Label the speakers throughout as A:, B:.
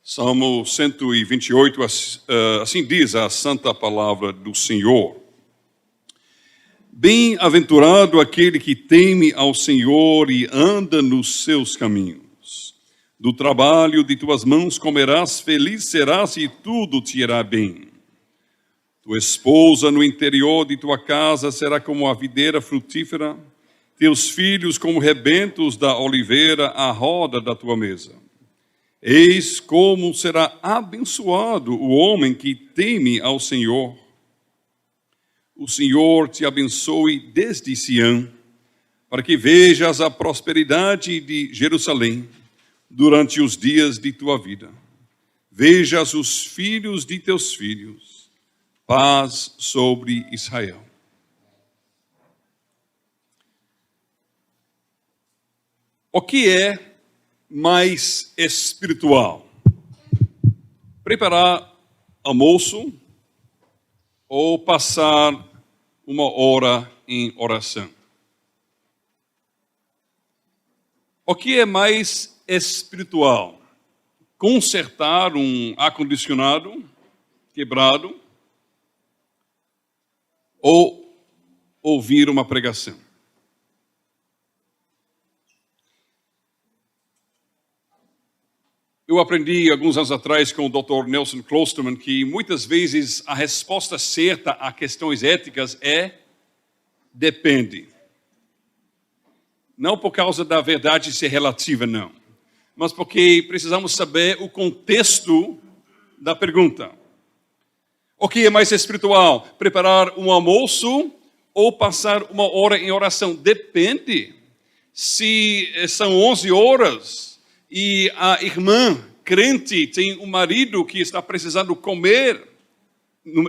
A: Salmo 128, assim diz a santa palavra do Senhor. Bem-aventurado aquele que teme ao Senhor e anda nos seus caminhos. Do trabalho de tuas mãos comerás, feliz serás e tudo te irá bem. Tua esposa no interior de tua casa será como a videira frutífera, teus filhos como rebentos da oliveira à roda da tua mesa. Eis como será abençoado o homem que teme ao Senhor. O Senhor te abençoe desde Sião, para que vejas a prosperidade de Jerusalém durante os dias de tua vida. Vejas os filhos de teus filhos, paz sobre Israel. O que é mais espiritual? Preparar almoço ou passar uma hora em oração? O que é mais espiritual? Consertar um ar-condicionado quebrado ou ouvir uma pregação? Eu aprendi alguns anos atrás com o Dr. Nelson Klosterman que muitas vezes a resposta certa a questões éticas é depende. Não por causa da verdade ser relativa, não. Mas porque precisamos saber o contexto da pergunta. O que é mais espiritual? Preparar um almoço ou passar uma hora em oração? Depende. Se são 11 horas... e a irmã crente tem um marido que está precisando comer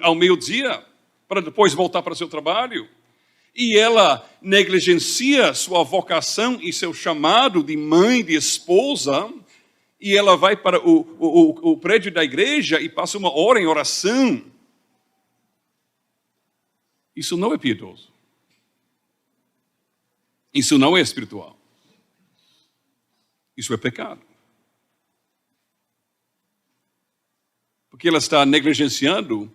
A: ao meio-dia, para depois voltar para o seu trabalho, e ela negligencia sua vocação e seu chamado de mãe, de esposa, e ela vai para o prédio da igreja e passa uma hora em oração. Isso não é piedoso. Isso não é espiritual. Isso é pecado. Porque ela está negligenciando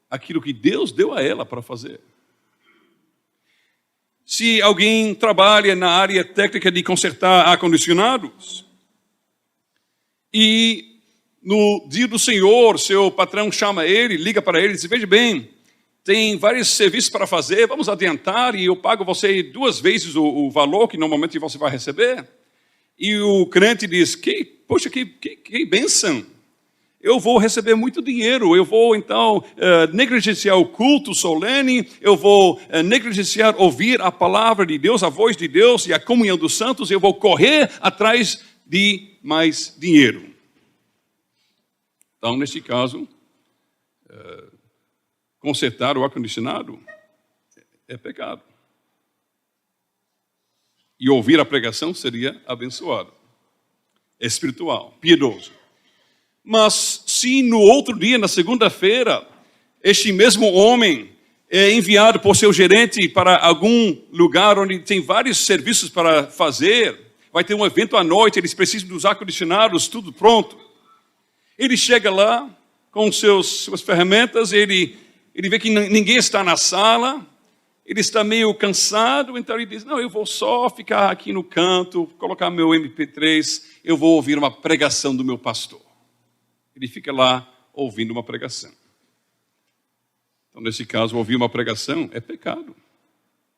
A: aquilo que Deus deu a ela para fazer. Se alguém trabalha na área técnica de consertar ar-condicionados e no dia do Senhor, seu patrão chama ele, liga para ele e diz: veja bem, tem vários serviços para fazer, vamos adiantar e eu pago você 2 vezes o valor que normalmente você vai receber. E o crente diz: poxa, que bênção. Eu vou receber muito dinheiro, eu vou então negligenciar o culto solene, eu vou negligenciar ouvir a palavra de Deus, a voz de Deus e a comunhão dos santos, eu vou correr atrás de mais dinheiro. Então, neste caso, consertar o ar-condicionado é pecado. E ouvir a pregação seria abençoado, espiritual, piedoso. Mas se no outro dia, na segunda-feira, este mesmo homem é enviado por seu gerente para algum lugar onde tem vários serviços para fazer, vai ter um evento à noite, eles precisam dos ar-condicionados, tudo pronto. Ele chega lá com suas ferramentas, ele vê que ninguém está na sala, ele está meio cansado, então ele diz: não, eu vou só ficar aqui no canto, colocar meu MP3, eu vou ouvir uma pregação do meu pastor. Ele fica lá ouvindo uma pregação. Então, nesse caso, ouvir uma pregação é pecado,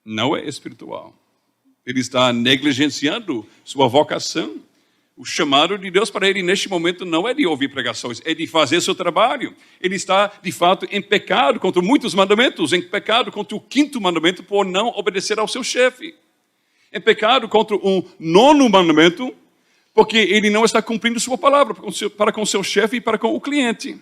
A: não é espiritual. Ele está negligenciando sua vocação. O chamado de Deus para ele neste momento não é de ouvir pregações, é de fazer seu trabalho. Ele está, de fato, em pecado contra muitos mandamentos, em pecado contra o 5º mandamento por não obedecer ao seu chefe. Em pecado contra o 9º mandamento, porque ele não está cumprindo sua palavra para com o seu chefe e para com o cliente.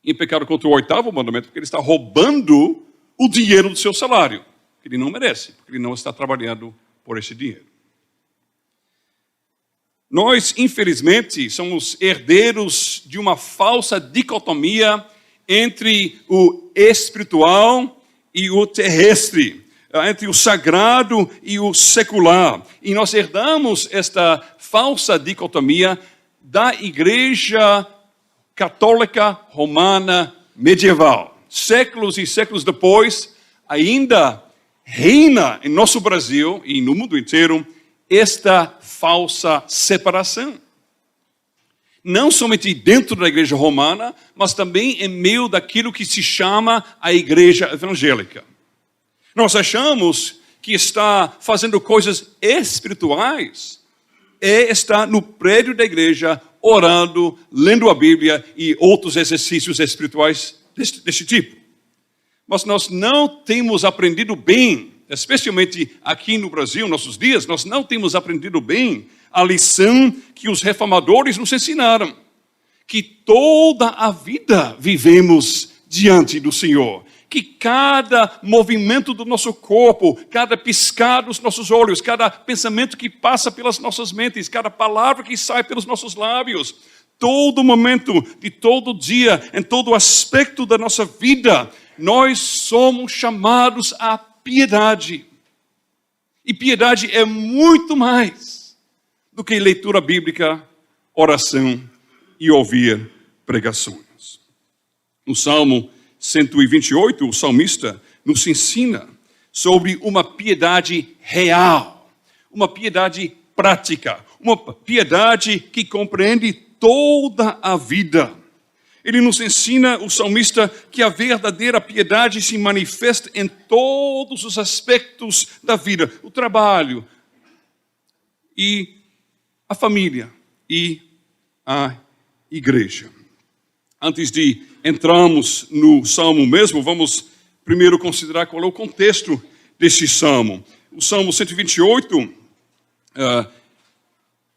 A: Em pecado contra o 8º mandamento, porque ele está roubando o dinheiro do seu salário, que ele não merece, porque ele não está trabalhando por esse dinheiro. Nós, infelizmente, somos herdeiros de uma falsa dicotomia entre o espiritual e o terrestre, entre o sagrado e o secular. E nós herdamos esta falsa dicotomia da igreja católica romana medieval. Séculos e séculos depois, ainda reina em nosso Brasil e no mundo inteiro esta falsa separação. Não somente dentro da igreja romana, mas também em meio daquilo que se chama a igreja evangélica. Nós achamos que está fazendo coisas espirituais está no prédio da igreja, orando, lendo a Bíblia e outros exercícios espirituais deste tipo. Mas nós não temos aprendido bem, especialmente aqui no Brasil, nossos dias, nós não temos aprendido bem a lição que os reformadores nos ensinaram, que toda a vida vivemos diante do Senhor, que cada movimento do nosso corpo, cada piscar dos nossos olhos, cada pensamento que passa pelas nossas mentes, cada palavra que sai pelos nossos lábios, todo momento de todo dia, em todo aspecto da nossa vida, nós somos chamados à piedade. E piedade é muito mais do que leitura bíblica, oração e ouvir pregações. No Salmo 128, o salmista nos ensina sobre uma piedade real, uma piedade prática, uma piedade que compreende toda a vida. Ele nos ensina, o salmista, que a verdadeira piedade se manifesta em todos os aspectos da vida, o trabalho e a família e a igreja. Antes de entrarmos no Salmo mesmo, vamos primeiro considerar qual é o contexto desse Salmo. O Salmo 128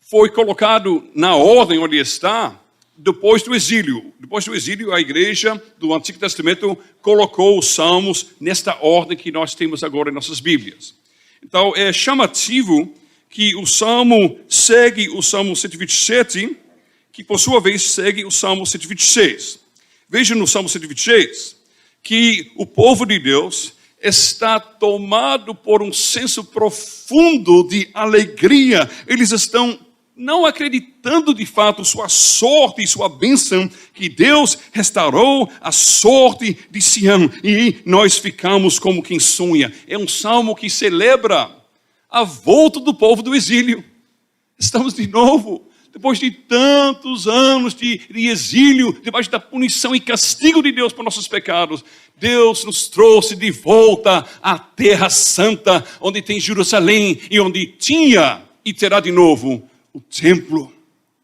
A: foi colocado na ordem onde está depois do exílio. Depois do exílio, a igreja do Antigo Testamento colocou os Salmos nesta ordem que nós temos agora em nossas Bíblias. Então, é chamativo que o Salmo segue o Salmo 127, que por sua vez segue o Salmo 126. Veja no Salmo 126 que o povo de Deus está tomado por um senso profundo de alegria. Eles estão não acreditando de fato sua sorte e sua bênção, que Deus restaurou a sorte de Sião e nós ficamos como quem sonha. É um salmo que celebra a volta do povo do exílio. Estamos de novo, depois de tantos anos de exílio, debaixo da punição e castigo de Deus por nossos pecados, Deus nos trouxe de volta à Terra Santa, onde tem Jerusalém e onde tinha e terá de novo o templo,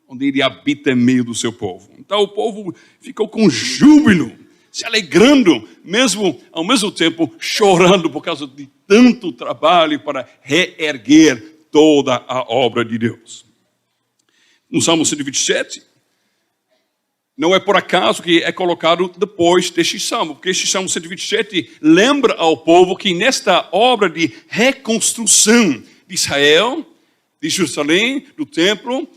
A: onde Ele habita em meio do seu povo. Então o povo ficou com júbilo, se alegrando, mesmo ao mesmo tempo chorando por causa de tanto trabalho para reerguer toda a obra de Deus. No Salmo 127, não é por acaso que é colocado depois deste Salmo, porque este Salmo 127 lembra ao povo que nesta obra de reconstrução de Israel, de Jerusalém, do templo,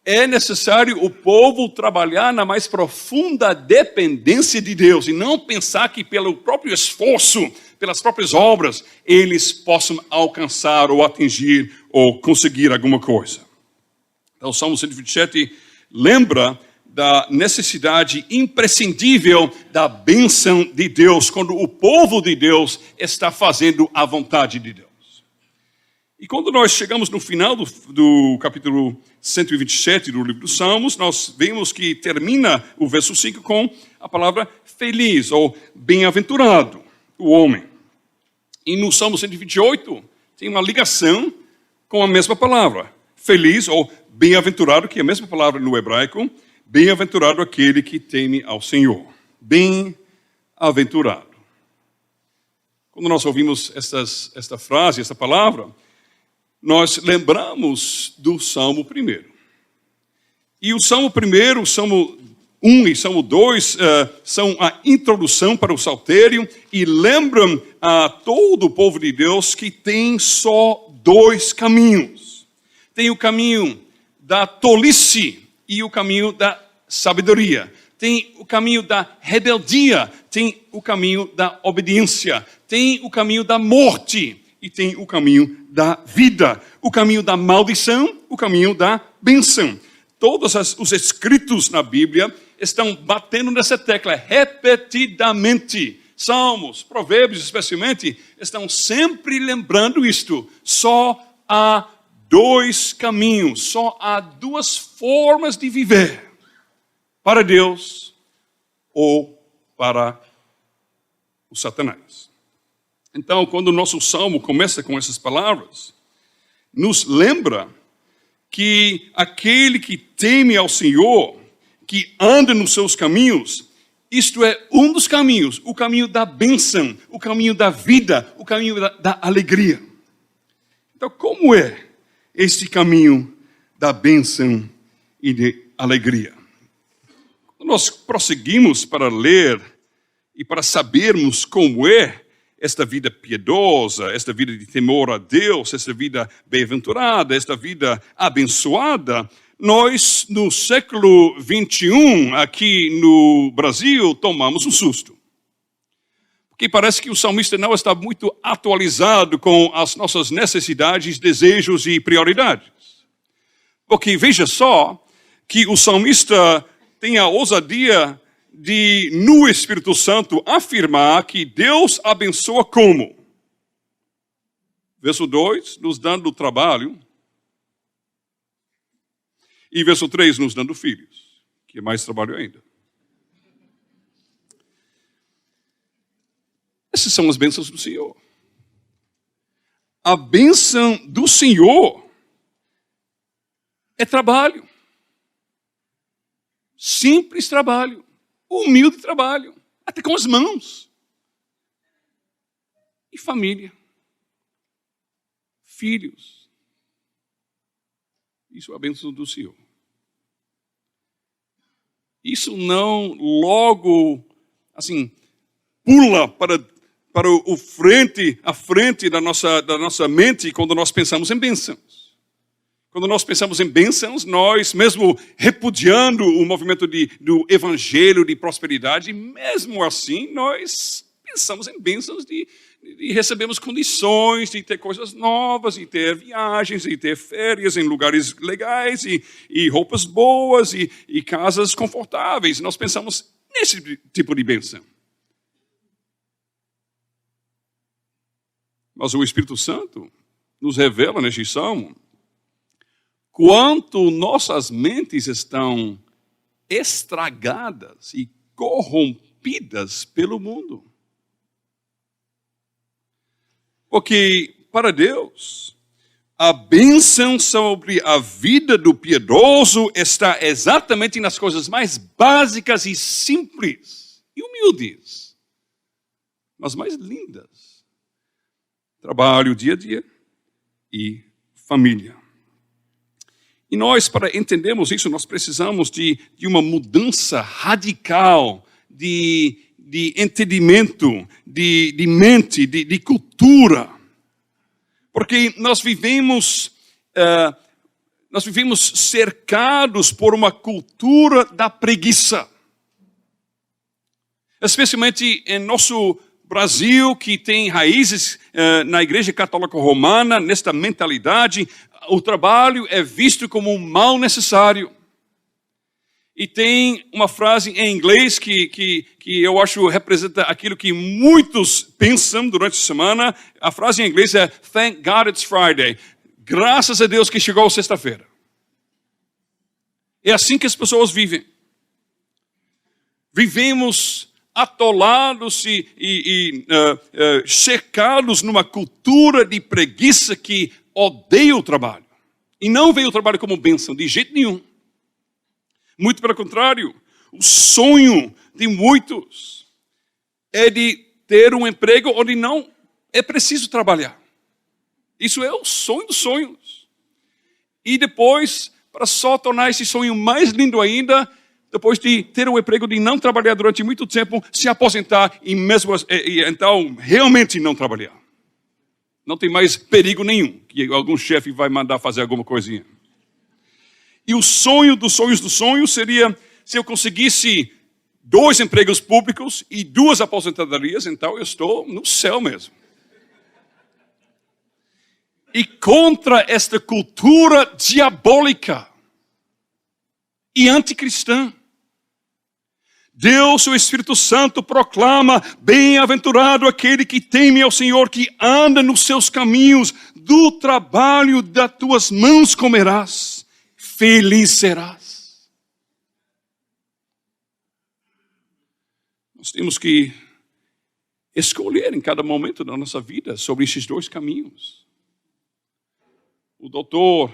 A: é necessário o povo trabalhar na mais profunda dependência de Deus e não pensar que pelo próprio esforço, pelas próprias obras, eles possam alcançar ou atingir ou conseguir alguma coisa. Então, o Salmo 127 lembra da necessidade imprescindível da bênção de Deus, quando o povo de Deus está fazendo a vontade de Deus. E quando nós chegamos no final do capítulo 127 do livro dos Salmos, nós vemos que termina o verso 5 com a palavra feliz ou bem-aventurado, o homem. E no Salmo 128 tem uma ligação com a mesma palavra, feliz ou bem-aventurado, que é a mesma palavra no hebraico, bem-aventurado aquele que teme ao Senhor. Bem-aventurado. Quando nós ouvimos esta frase, esta palavra, nós lembramos do Salmo 1. E o Salmo 1, o Salmo 1 e Salmo 2 são a introdução para o saltério e lembram a todo o povo de Deus que tem só dois caminhos. Tem o caminho da tolice e o caminho da sabedoria. Tem o caminho da rebeldia, tem o caminho da obediência, tem o caminho da morte e tem o caminho da vida. O caminho da maldição, o caminho da bênção. todos os escritos na Bíblia estão batendo nessa tecla repetidamente. Salmos, Provérbios especialmente, estão sempre lembrando isto. Só há dois caminhos, só há duas formas de viver. Para Deus ou para o Satanás. Então, quando o nosso salmo começa com essas palavras, nos lembra que aquele que teme ao Senhor, que anda nos seus caminhos, isto é um dos caminhos, o caminho da bênção, o caminho da vida, o caminho da alegria. Então, como é este caminho da bênção e de alegria? Nós prosseguimos para ler e para sabermos como é esta vida piedosa, esta vida de temor a Deus, esta vida bem-aventurada, esta vida abençoada. Nós, no século 21, aqui no Brasil, tomamos um susto. Porque parece que o salmista não está muito atualizado com as nossas necessidades, desejos e prioridades. Porque veja só que o salmista tem a ousadia de, no Espírito Santo, afirmar que Deus abençoa como? Verso 2, nos dando trabalho. E verso 3, nos dando filhos, que é mais trabalho ainda. Essas são as bênçãos do Senhor. A bênção do Senhor é trabalho. Simples trabalho. Humilde trabalho. Até com as mãos. E família. Filhos. Isso é a bênção do Senhor. Isso não logo, assim, pula para a frente da nossa mente quando nós pensamos em bênçãos. Quando nós pensamos em bênçãos, nós, mesmo repudiando o movimento do evangelho de prosperidade, mesmo assim, nós pensamos em bênçãos e recebemos condições de ter coisas novas, de ter viagens, de ter férias em lugares legais, e roupas boas, e casas confortáveis. Nós pensamos nesse tipo de bênção. Mas o Espírito Santo nos revela neste salmo quanto nossas mentes estão estragadas e corrompidas pelo mundo. Porque, para Deus, a bênção sobre a vida do piedoso está exatamente nas coisas mais básicas e simples e humildes, mas mais lindas. Trabalho, dia a dia e família. E nós, para entendermos isso, nós precisamos de uma mudança radical de entendimento, de mente, de cultura. Porque nós vivemos cercados por uma cultura da preguiça. Especialmente em nosso Brasil, que tem raízes na Igreja Católica Romana, nesta mentalidade, o trabalho é visto como um mal necessário. E tem uma frase em inglês que eu acho representa aquilo que muitos pensam durante a semana. A frase em inglês é "Thank God it's Friday". Graças a Deus que chegou a sexta-feira. É assim que as pessoas vivem. Vivemos atolados e cercados numa cultura de preguiça que odeia o trabalho. E não vê o trabalho como bênção, de jeito nenhum. Muito pelo contrário, o sonho de muitos é de ter um emprego onde não é preciso trabalhar. Isso é o sonho dos sonhos. E depois, para só tornar esse sonho mais lindo ainda, depois de ter um emprego de não trabalhar durante muito tempo, se aposentar e então realmente não trabalhar. Não tem mais perigo nenhum que algum chefe vai mandar fazer alguma coisinha. E o sonho dos sonhos seria, se eu conseguisse 2 empregos públicos e 2 aposentadorias, então eu estou no céu mesmo. E contra esta cultura diabólica, e anticristã. Deus, o Espírito Santo, proclama: bem-aventurado aquele que teme ao Senhor, que anda nos seus caminhos, do trabalho das tuas mãos comerás, feliz serás. Nós temos que escolher em cada momento da nossa vida sobre esses dois caminhos. O doutor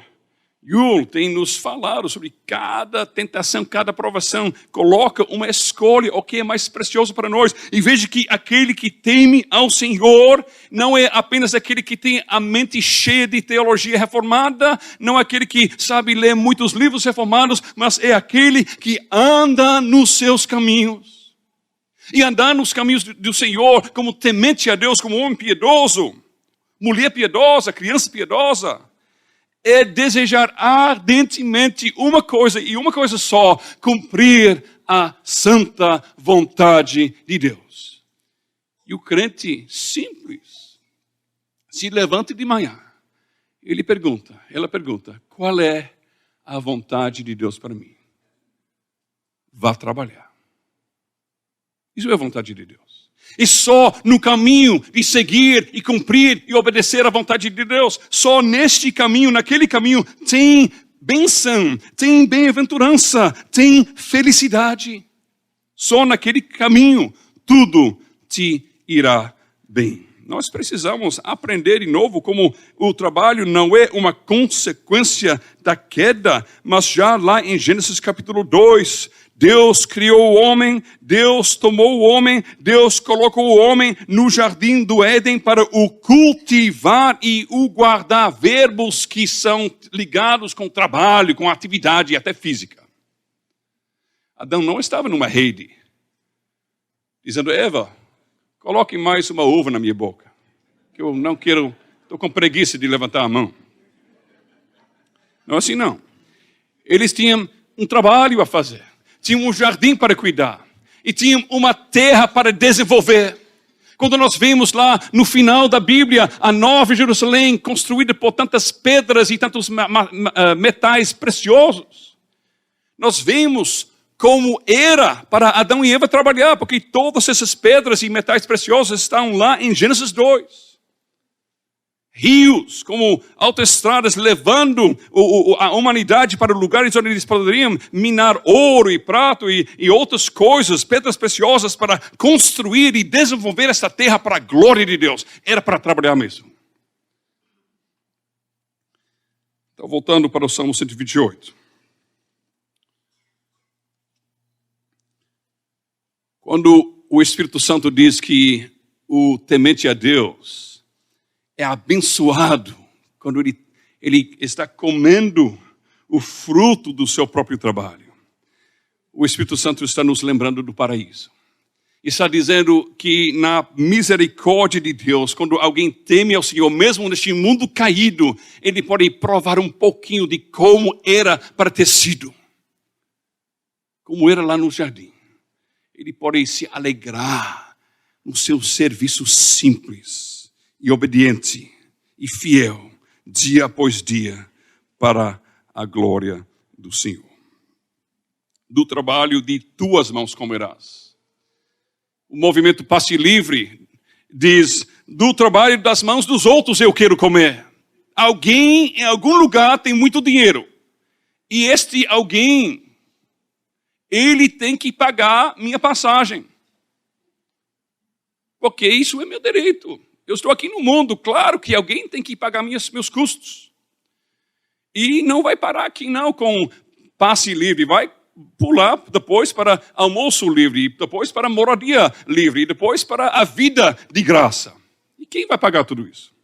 A: Yule tem nos falado sobre cada tentação, cada provação. Coloca uma escolha, o que é mais precioso para nós. E veja que aquele que teme ao Senhor não é apenas aquele que tem a mente cheia de teologia reformada, não é aquele que sabe ler muitos livros reformados, mas é aquele que anda nos seus caminhos. E andar nos caminhos do Senhor como temente a Deus, como homem piedoso, mulher piedosa, criança piedosa, é desejar ardentemente uma coisa e uma coisa só: cumprir a santa vontade de Deus. E o crente simples se levanta de manhã, ela pergunta: qual é a vontade de Deus para mim? Vá trabalhar. Isso é a vontade de Deus. E só no caminho de seguir e cumprir e obedecer à vontade de Deus, só neste caminho, naquele caminho, tem bênção, tem bem-aventurança, tem felicidade. Só naquele caminho tudo te irá bem. Nós precisamos aprender de novo como o trabalho não é uma consequência da queda, mas já lá em Gênesis capítulo 2, Deus criou o homem, Deus tomou o homem, Deus colocou o homem no jardim do Éden para o cultivar e o guardar. Verbos que são ligados com trabalho, com atividade até física. Adão não estava numa rede, dizendo: Eva, coloque mais uma uva na minha boca, que eu não quero, estou com preguiça de levantar a mão. Não é assim não. Eles tinham um trabalho a fazer. Tinham um jardim para cuidar. E tinham uma terra para desenvolver. Quando nós vemos lá no final da Bíblia a Nova Jerusalém construída por tantas pedras e tantos metais preciosos, nós vemos como era para Adão e Eva trabalhar, porque todas essas pedras e metais preciosos estão lá em Gênesis 2. Rios, como autoestradas, levando a humanidade para lugares onde eles poderiam minar ouro e prato e outras coisas, pedras preciosas, para construir e desenvolver esta terra para a glória de Deus. Era para trabalhar mesmo. Então, voltando para o Salmo 128. Quando o Espírito Santo diz que o temente a Deus é abençoado quando ele está comendo o fruto do seu próprio trabalho, o Espírito Santo está nos lembrando do paraíso. Está dizendo que na misericórdia de Deus, quando alguém teme ao Senhor, mesmo neste mundo caído, ele pode provar um pouquinho de como era para ter sido. Como era lá no jardim. Ele pode se alegrar no seu serviço simples e obediente e fiel, dia após dia, para a glória do Senhor. Do trabalho de tuas mãos comerás. O movimento Passe Livre diz: do trabalho das mãos dos outros eu quero comer. Alguém em algum lugar tem muito dinheiro. E este alguém, ele tem que pagar minha passagem. Porque isso é meu direito. Eu estou aqui no mundo, claro que alguém tem que pagar meus custos. E não vai parar aqui não com passe livre, vai pular depois para almoço livre, depois para moradia livre, e depois para a vida de graça. E quem vai pagar tudo isso?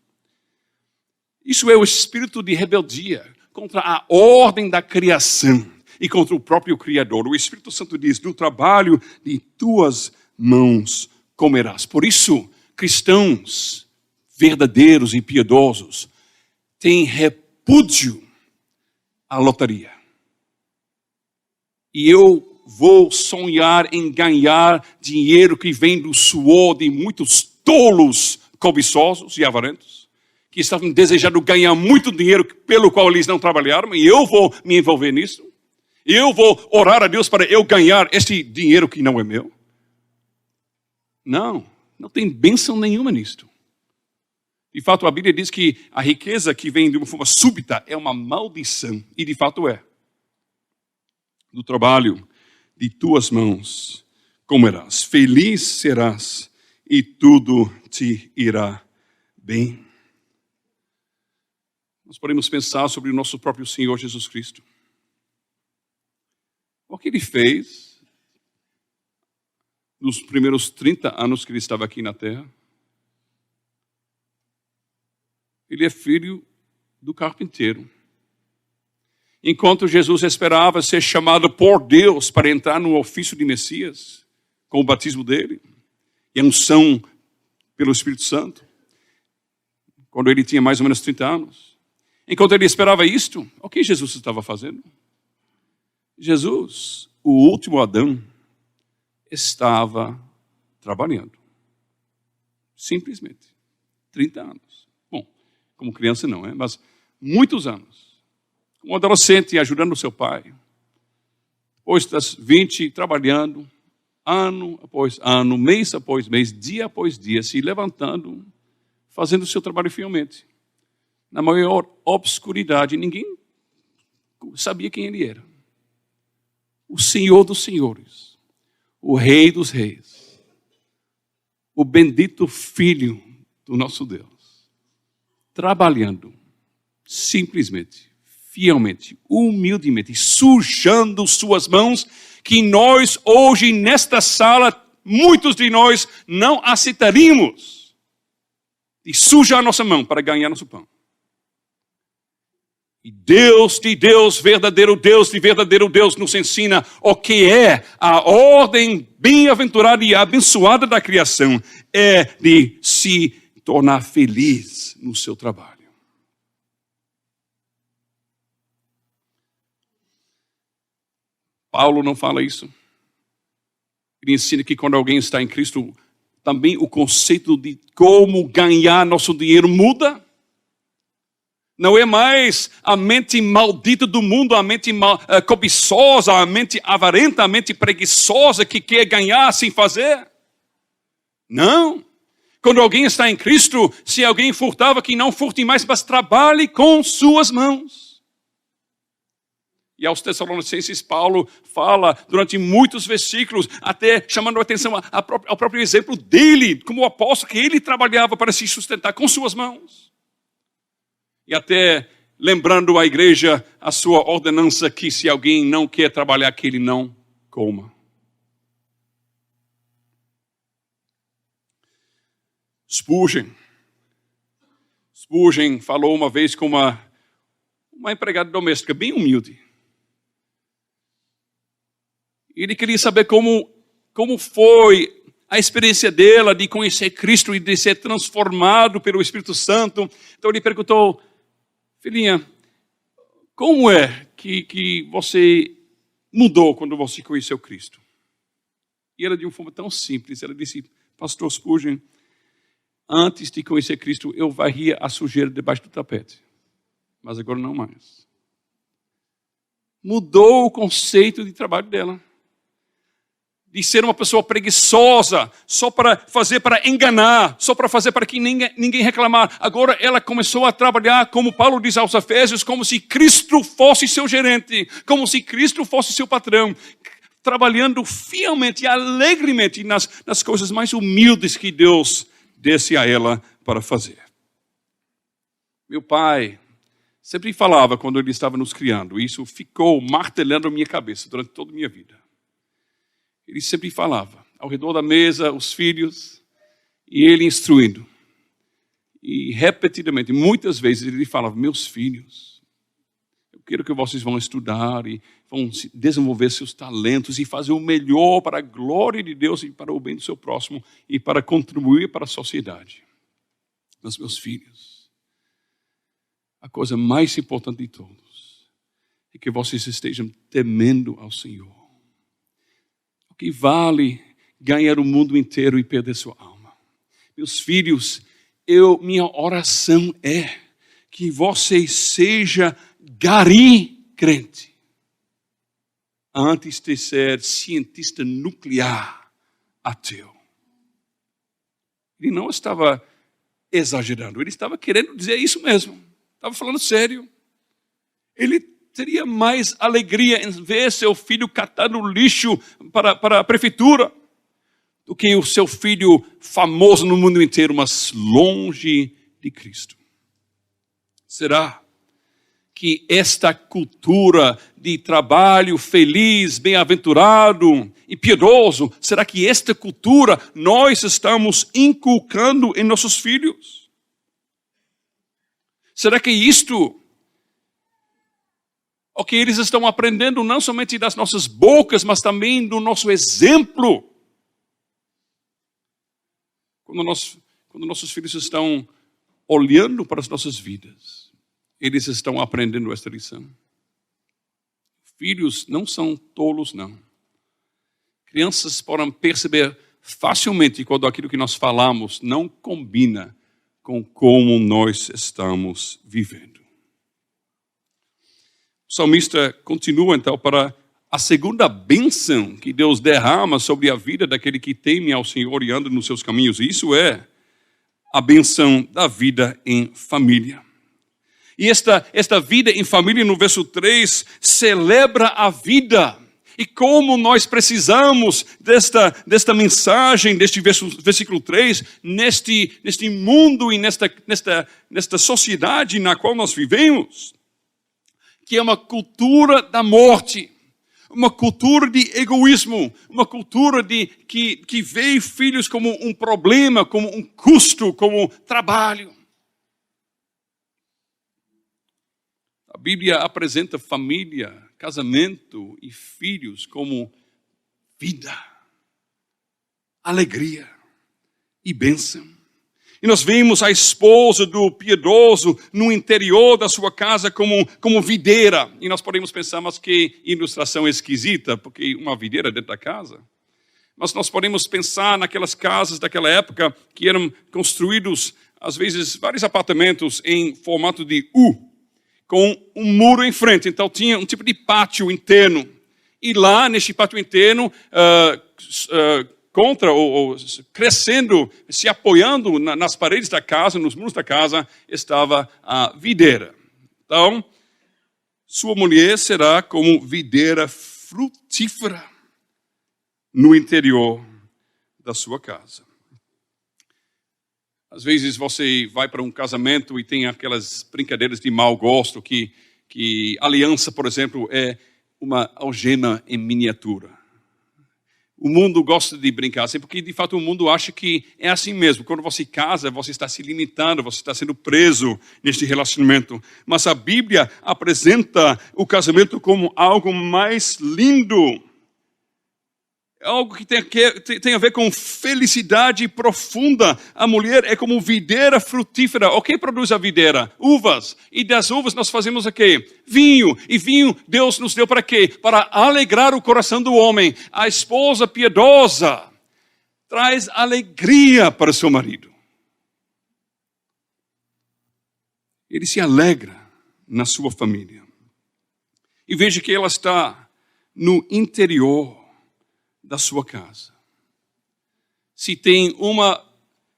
A: Isso é o espírito de rebeldia contra a ordem da criação e contra o próprio Criador. O Espírito Santo diz: do trabalho de tuas mãos comerás. Por isso, cristãos verdadeiros e piedosos têm repúdio à loteria. E eu vou sonhar em ganhar dinheiro que vem do suor de muitos tolos cobiçosos e avarentos, que estavam desejando ganhar muito dinheiro pelo qual eles não trabalharam, e eu vou me envolver nisso. Eu vou orar a Deus para eu ganhar esse dinheiro que não é meu. Não tem bênção nenhuma nisto. De fato, a Bíblia diz que a riqueza que vem de uma forma súbita é uma maldição. E de fato é. Do trabalho de tuas mãos comerás. Feliz serás e tudo te irá bem. Nós podemos pensar sobre o nosso próprio Senhor Jesus Cristo. O que Ele fez nos primeiros 30 anos que Ele estava aqui na Terra. Ele é filho do carpinteiro. Enquanto Jesus esperava ser chamado por Deus para entrar no ofício de Messias, com o batismo dele, e a unção pelo Espírito Santo, quando ele tinha mais ou menos 30 anos. Enquanto ele esperava isto, o que Jesus estava fazendo? Jesus, o último Adão, estava trabalhando. Simplesmente. 30 anos. Bom, como criança não, mas muitos anos. Um adolescente ajudando o seu pai. Depois das 20, trabalhando, ano após ano, mês após mês, dia após dia, se levantando, fazendo o seu trabalho fielmente. Na maior obscuridade, ninguém sabia quem ele era. O Senhor dos Senhores, o Rei dos Reis, o bendito Filho do nosso Deus, trabalhando simplesmente, fielmente, humildemente, sujando suas mãos, que nós hoje nesta sala, muitos de nós não aceitaríamos de sujar a nossa mão para ganhar nosso pão. E Deus de Deus, verdadeiro Deus de verdadeiro Deus, nos ensina o que é a ordem bem-aventurada e abençoada da criação, é de se tornar feliz no seu trabalho. Paulo não fala isso. Ele ensina que quando alguém está em Cristo, também o conceito de como ganhar nosso dinheiro muda. Não é mais a mente maldita do mundo, a mente cobiçosa, a mente avarenta, a mente preguiçosa que quer ganhar sem fazer. Não. Quando alguém está em Cristo, se alguém furtava, que não furte mais, mas trabalhe com suas mãos. E aos Tessalonicenses, Paulo fala durante muitos versículos, até chamando a atenção ao próprio exemplo dele, como apóstolo, que ele trabalhava para se sustentar com suas mãos. E até lembrando à igreja a sua ordenança que se alguém não quer trabalhar, que ele não coma. Spurgeon falou uma vez com uma empregada doméstica bem humilde. Ele queria saber como foi a experiência dela de conhecer Cristo e de ser transformado pelo Espírito Santo. Então ele perguntou: filhinha, como é que você mudou quando você conheceu Cristo? E ela, de uma forma tão simples, ela disse: pastor Spurgeon, antes de conhecer Cristo, eu varria a sujeira debaixo do tapete. Mas agora não mais. Mudou o conceito de trabalho dela. De ser uma pessoa preguiçosa, só para fazer para enganar, só para fazer para que ninguém reclamar. Agora ela começou a trabalhar, como Paulo diz aos Efésios, como se Cristo fosse seu gerente, como se Cristo fosse seu patrão, trabalhando fielmente e alegremente nas coisas mais humildes que Deus desse a ela para fazer. Meu pai sempre falava, quando ele estava nos criando, isso ficou martelando a minha cabeça durante toda a minha vida. Ele sempre falava, ao redor da mesa, os filhos, e ele instruindo. E repetidamente, muitas vezes, ele falava: meus filhos, eu quero que vocês vão estudar e vão desenvolver seus talentos e fazer o melhor para a glória de Deus e para o bem do seu próximo e para contribuir para a sociedade. Mas, meus filhos, a coisa mais importante de todos é que vocês estejam temendo ao Senhor. O que vale ganhar o mundo inteiro e perder sua alma? Meus filhos, minha oração é que vocês sejam gari crente. antes de ser cientista nuclear ateu. Ele não estava exagerando, ele estava querendo dizer isso mesmo. Estava falando sério. Ele teria mais alegria em ver seu filho catando lixo para a prefeitura do que o seu filho famoso no mundo inteiro, mas longe de Cristo. Será que esta cultura de trabalho feliz, bem-aventurado e piedoso, será que esta cultura nós estamos inculcando em nossos filhos? Será que isto o que eles estão aprendendo não somente das nossas bocas, mas também do nosso exemplo? Quando nossos filhos estão olhando para as nossas vidas, eles estão aprendendo esta lição. Filhos não são tolos, não. Crianças podem perceber facilmente quando aquilo que nós falamos não combina com como nós estamos vivendo. O salmista continua então para a segunda bênção que Deus derrama sobre a vida daquele que teme ao Senhor e anda nos seus caminhos. E isso é a bênção da vida em família. E esta vida em família, no verso 3, celebra a vida. E como nós precisamos desta mensagem, deste versículo 3, neste mundo e nesta sociedade na qual nós vivemos, que é uma cultura da morte, uma cultura de egoísmo, uma cultura que vê filhos como um problema, como um custo, como trabalho. A Bíblia apresenta família, casamento e filhos como vida, alegria e bênção. E nós vemos a esposa do piedoso no interior da sua casa como videira. E nós podemos pensar, mas que ilustração esquisita, porque uma videira dentro da casa. Mas nós podemos pensar naquelas casas daquela época que eram construídos, às vezes, vários apartamentos em formato de U, com um muro em frente. Então tinha um tipo de pátio interno. E lá, neste pátio interno, crescendo, se apoiando nas paredes da casa, nos muros da casa, estava a videira. Então, sua mulher será como videira frutífera no interior da sua casa. Às vezes você vai para um casamento e tem aquelas brincadeiras de mau gosto, que aliança, por exemplo, é uma algema em miniatura. O mundo gosta de brincar assim, porque de fato o mundo acha que é assim mesmo. Quando você casa, você está se limitando, você está sendo preso neste relacionamento. Mas a Bíblia apresenta o casamento como algo mais lindo. Algo que tem a ver com felicidade profunda. A mulher é como videira frutífera. O que produz a videira? Uvas. E das uvas nós fazemos o quê? Vinho. E vinho Deus nos deu para quê? Para alegrar o coração do homem. A esposa piedosa traz alegria para seu marido. Ele se alegra na sua família. E veja que ela está no interior da sua casa. Se tem uma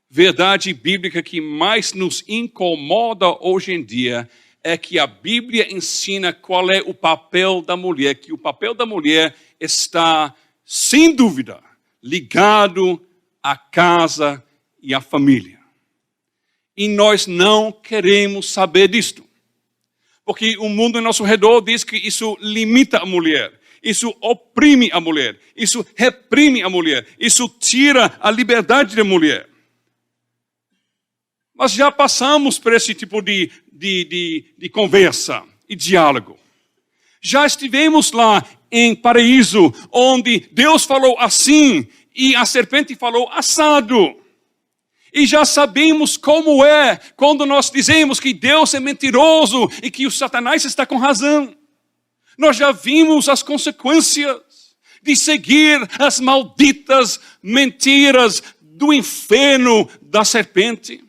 A: verdade bíblica que mais nos incomoda hoje em dia, é que a Bíblia ensina qual é o papel da mulher, que o papel da mulher está, sem dúvida, ligado à casa e à família. E nós não queremos saber disto, porque o mundo ao nosso redor diz que isso limita a mulher. Isso oprime a mulher, isso reprime a mulher, isso tira a liberdade da mulher. Mas já passamos por esse tipo de conversa e diálogo. Já estivemos lá em paraíso, onde Deus falou assim e a serpente falou assado. E já sabemos como é quando nós dizemos que Deus é mentiroso e que o Satanás está com razão. Nós já vimos as consequências de seguir as malditas mentiras do inferno da serpente.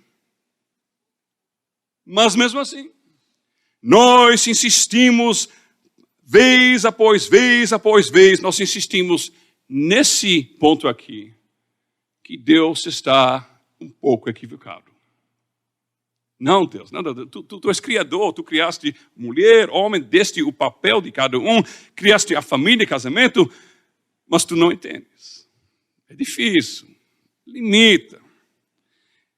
A: Mas mesmo assim, nós insistimos vez após vez, nós insistimos nesse ponto aqui, que Deus está um pouco equivocado. Não, Deus, não, tu és criador, tu criaste mulher, homem, deste o papel de cada um, criaste a família, casamento, mas tu não entendes. É difícil, limita.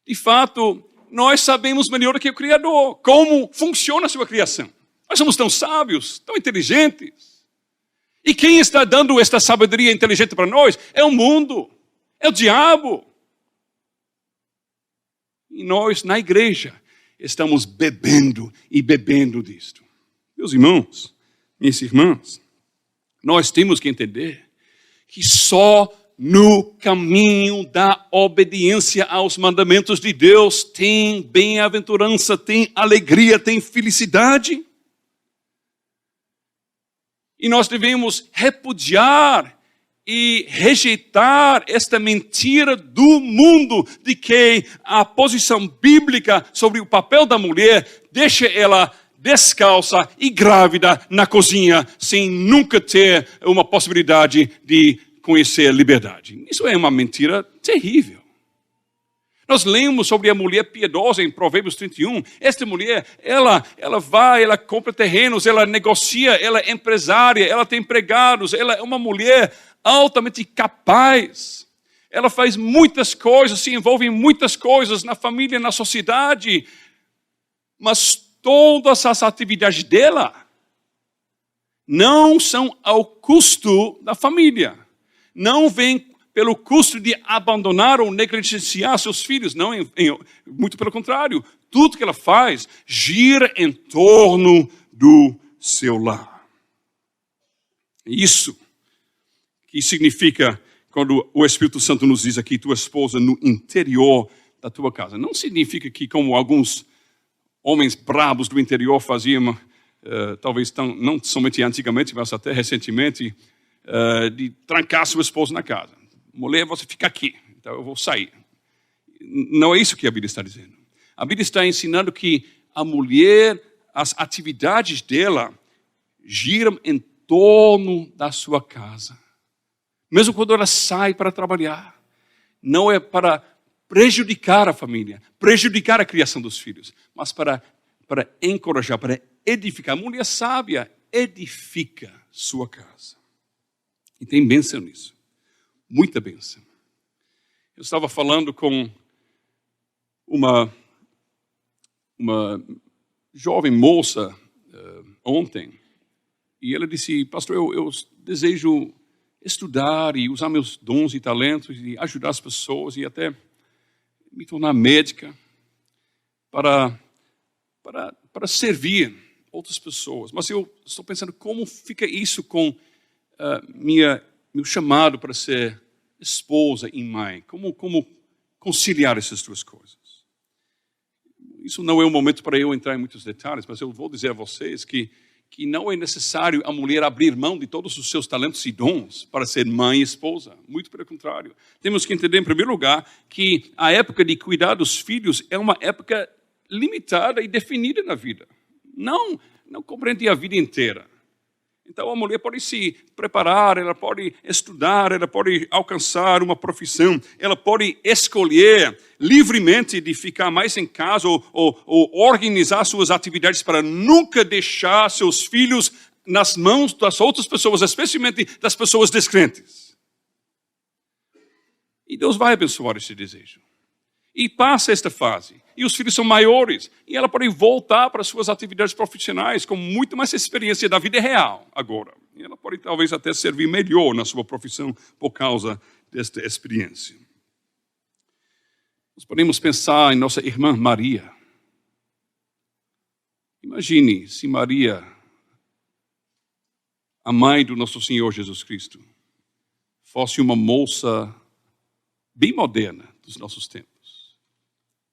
A: De fato, nós sabemos melhor do que o Criador como funciona a sua criação. Nós somos tão sábios, tão inteligentes. E quem está dando esta sabedoria inteligente para nós é o mundo, é o diabo. E nós, na igreja, estamos bebendo e bebendo disto. Meus irmãos, minhas irmãs, nós temos que entender que só no caminho da obediência aos mandamentos de Deus tem bem-aventurança, tem alegria, tem felicidade. E nós devemos repudiar e rejeitar esta mentira do mundo de que a posição bíblica sobre o papel da mulher deixa ela descalça e grávida na cozinha sem nunca ter uma possibilidade de conhecer a liberdade. Isso é uma mentira terrível. Nós lemos sobre a mulher piedosa em Provérbios 31. Esta mulher, ela vai, ela compra terrenos, ela negocia, ela é empresária, ela tem empregados, ela é uma mulher altamente capaz. Ela faz muitas coisas, se envolve em muitas coisas na família, na sociedade. Mas todas as atividades dela não são ao custo da família. Não vem pelo custo de abandonar ou negligenciar seus filhos. Não, muito pelo contrário. Tudo que ela faz gira em torno do seu lar. Isso que significa quando o Espírito Santo nos diz aqui, tua esposa no interior da tua casa. Não significa que, como alguns homens brabos do interior faziam, talvez não somente antigamente, mas até recentemente, de trancar sua esposa na casa. Mulher, você fica aqui, então eu vou sair. Não é isso que a Bíblia está dizendo. A Bíblia está ensinando que a mulher, as atividades dela, giram em torno da sua casa. Mesmo quando ela sai para trabalhar. Não é para prejudicar a família, prejudicar a criação dos filhos, mas para encorajar, para edificar. A mulher sábia edifica sua casa. E tem bênção nisso. Muita bênção. Eu estava falando com uma jovem moça ontem, e ela disse, pastor, eu desejo estudar e usar meus dons e talentos e ajudar as pessoas e até me tornar médica para servir outras pessoas. Mas eu estou pensando como fica isso com meu chamado para ser esposa e mãe. Como conciliar essas duas coisas? Isso não é um momento para eu entrar em muitos detalhes, mas eu vou dizer a vocês que não é necessário a mulher abrir mão de todos os seus talentos e dons para ser mãe e esposa. Muito pelo contrário. Temos que entender, em primeiro lugar, que a época de cuidar dos filhos é uma época limitada e definida na vida. Não compreende a vida inteira. Então a mulher pode se preparar, ela pode estudar, ela pode alcançar uma profissão, ela pode escolher livremente de ficar mais em casa ou organizar suas atividades para nunca deixar seus filhos nas mãos das outras pessoas, especialmente das pessoas descrentes. E Deus vai abençoar esse desejo. E passa esta fase. E os filhos são maiores. E ela pode voltar para suas atividades profissionais com muito mais experiência da vida real agora. E ela pode talvez até servir melhor na sua profissão por causa desta experiência. Nós podemos pensar em nossa irmã Maria. Imagine se Maria, a mãe do nosso Senhor Jesus Cristo, fosse uma moça bem moderna dos nossos tempos.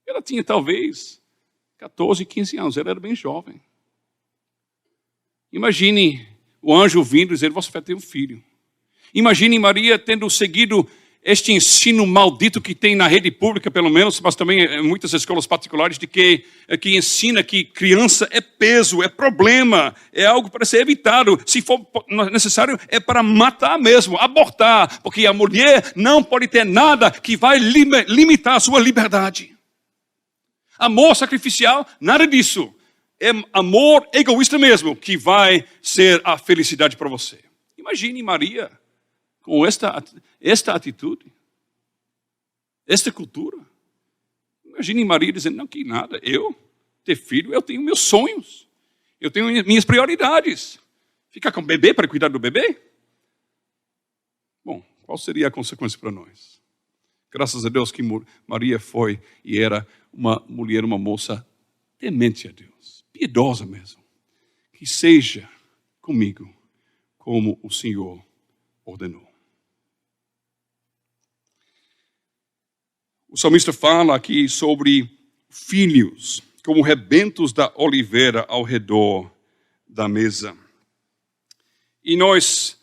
A: Ela tinha talvez 14, 15 anos, ela era bem jovem. Imagine o anjo vindo e dizendo, você vai ter um filho. Imagine Maria tendo seguido este ensino maldito que tem na rede pública, pelo menos, mas também em muitas escolas particulares, de que ensina que criança é peso, é problema, é algo para ser evitado. Se for necessário, é para matar mesmo, abortar, porque a mulher não pode ter nada que vai limitar a sua liberdade. Amor sacrificial, nada disso. É amor egoísta mesmo que vai ser a felicidade para você. Imagine Maria com esta atitude, esta cultura. Imagine Maria dizendo, não, que nada, eu ter filho, eu tenho meus sonhos, eu tenho minhas prioridades. Ficar com o bebê para cuidar do bebê? Bom, qual seria a consequência para nós? Graças a Deus que Maria foi e era uma mulher, uma moça temente a Deus, piedosa mesmo. Que seja comigo como o Senhor ordenou. O salmista fala aqui sobre filhos, como rebentos da oliveira ao redor da mesa. E nós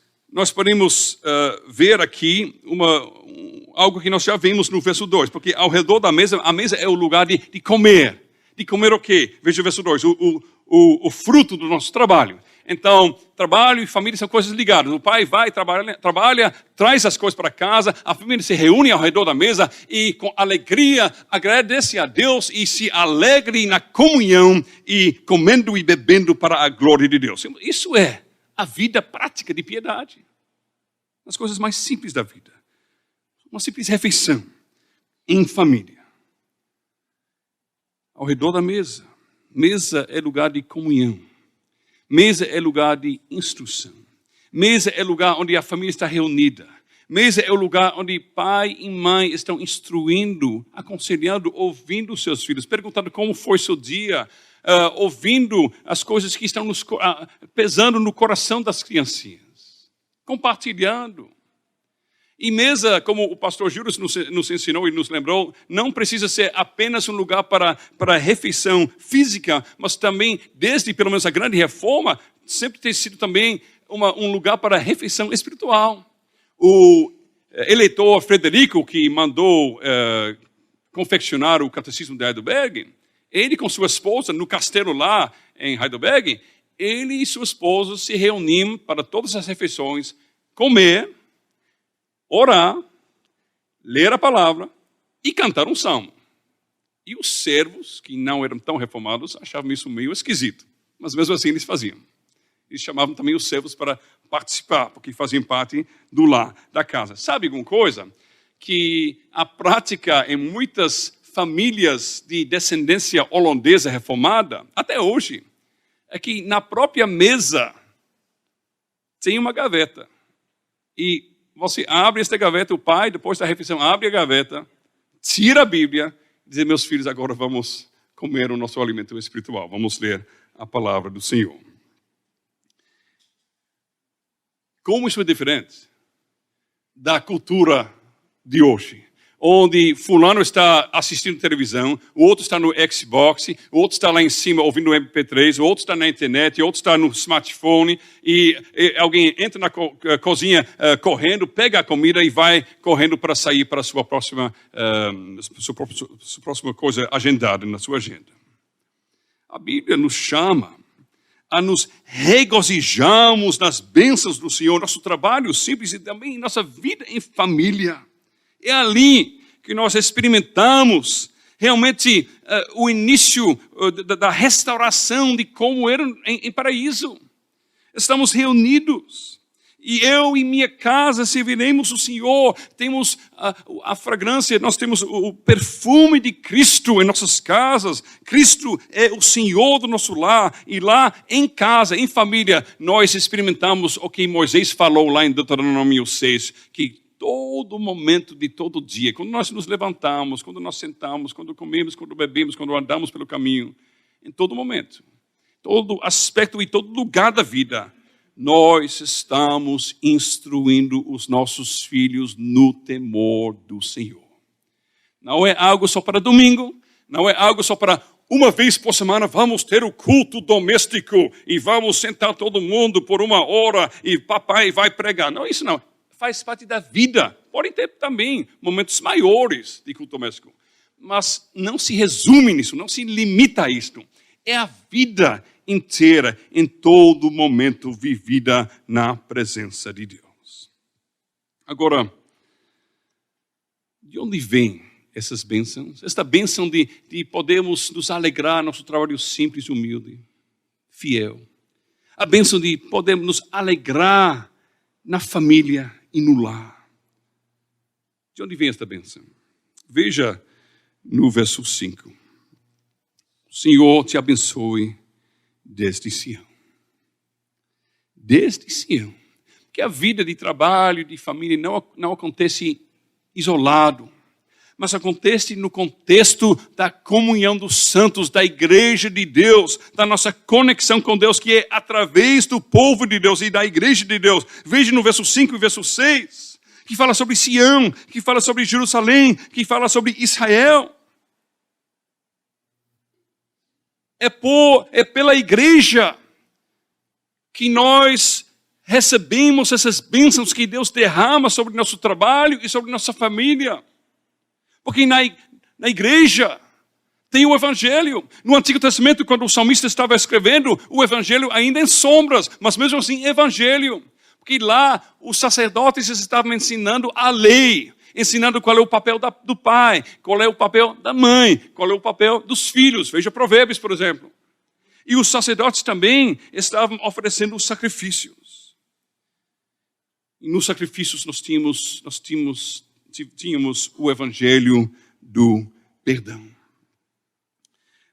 A: podemos ver aqui algo que nós já vimos no verso 2, porque ao redor da mesa, a mesa é o lugar de comer. De comer o quê? Veja o verso 2, o fruto do nosso trabalho. Então, trabalho e família são coisas ligadas. O pai vai, trabalha, traz as coisas para casa, a família se reúne ao redor da mesa e com alegria agradece a Deus e se alegre na comunhão e comendo e bebendo para a glória de Deus. Isso é a vida prática de piedade. As coisas mais simples da vida. Uma simples refeição em família. Ao redor da mesa. Mesa é lugar de comunhão. Mesa é lugar de instrução. Mesa é lugar onde a família está reunida. Mesa é o lugar onde pai e mãe estão instruindo, aconselhando, ouvindo os seus filhos, perguntando como foi seu dia, ouvindo as coisas que estão pesando no coração das criancinhas, compartilhando. E mesa, como o pastor Júlio nos ensinou e nos lembrou, não precisa ser apenas um lugar para refeição física, mas também, desde pelo menos a grande reforma, sempre tem sido também um lugar para refeição espiritual. O eleitor Frederico, que mandou confeccionar o Catecismo de Heidelberg, ele com sua esposa, no castelo lá em Heidelberg, ele e sua esposa se reuniam para todas as refeições, comer, orar, ler a palavra e cantar um salmo. E os servos, que não eram tão reformados, achavam isso meio esquisito. Mas mesmo assim eles faziam. Eles chamavam também os servos para participar, porque faziam parte do lar, da casa. Sabe alguma coisa? Que a prática em muitas famílias de descendência holandesa reformada, até hoje, é que na própria mesa tem uma gaveta. E você abre esta gaveta, o pai, depois da refeição, abre a gaveta, tira a Bíblia e diz, meus filhos, agora vamos comer o nosso alimento espiritual. Vamos ler a palavra do Senhor. Como isso é diferente da cultura de hoje? Onde fulano está assistindo televisão, o outro está no Xbox, o outro está lá em cima ouvindo o MP3, o outro está na internet, o outro está no smartphone, e alguém entra na cozinha correndo, pega a comida e vai correndo para sair para a sua próxima coisa agendada na sua agenda. A Bíblia nos chama a nos regozijarmos nas bênçãos do Senhor, nosso trabalho simples e também nossa vida em família. É ali que nós experimentamos realmente o início da restauração de como era em paraíso. Estamos reunidos e eu e minha casa serviremos o Senhor. Temos a fragrância, nós temos o perfume de Cristo em nossas casas. Cristo é o Senhor do nosso lar e lá em casa, em família, nós experimentamos o que Moisés falou lá em Deuteronômio 6, que todo momento de todo dia, quando nós nos levantamos, quando nós sentamos, quando comemos, quando bebemos, quando andamos pelo caminho, em todo momento, todo aspecto e todo lugar da vida, nós estamos instruindo os nossos filhos no temor do Senhor. Não é algo só para domingo, não é algo só para uma vez por semana vamos ter o culto doméstico e vamos sentar todo mundo por 1 hora e papai vai pregar. Não, isso não. Faz parte da vida Podem ter também momentos maiores de culto doméstico. Mas não se resume nisso, não se limita a isto. É a vida inteira, em todo momento, vivida na presença de Deus. Agora, de onde vêm essas bênçãos? Esta bênção de podermos nos alegrar no nosso trabalho simples, humilde, fiel. A bênção de podermos nos alegrar na família e no lar. De onde vem esta bênção? Veja no verso 5. O Senhor te abençoe desde Sião. Desde Sião. Porque a vida de trabalho, de família, não acontece isolado, mas acontece no contexto da comunhão dos santos, da igreja de Deus, da nossa conexão com Deus, que é através do povo de Deus e da igreja de Deus. Veja no verso 5 e verso 6, que fala sobre Sião, que fala sobre Jerusalém, que fala sobre Israel. É pela igreja que nós recebemos essas bênçãos que Deus derrama sobre nosso trabalho e sobre nossa família. Porque na igreja tem o Evangelho. No Antigo Testamento, quando o salmista estava escrevendo, o Evangelho ainda em sombras, mas mesmo assim Evangelho. Porque lá os sacerdotes estavam ensinando a lei, ensinando qual é o papel do pai, qual é o papel da mãe, qual é o papel dos filhos. Veja Provérbios, por exemplo. E os sacerdotes também estavam oferecendo os sacrifícios. E nos sacrifícios nós tínhamos o evangelho do perdão.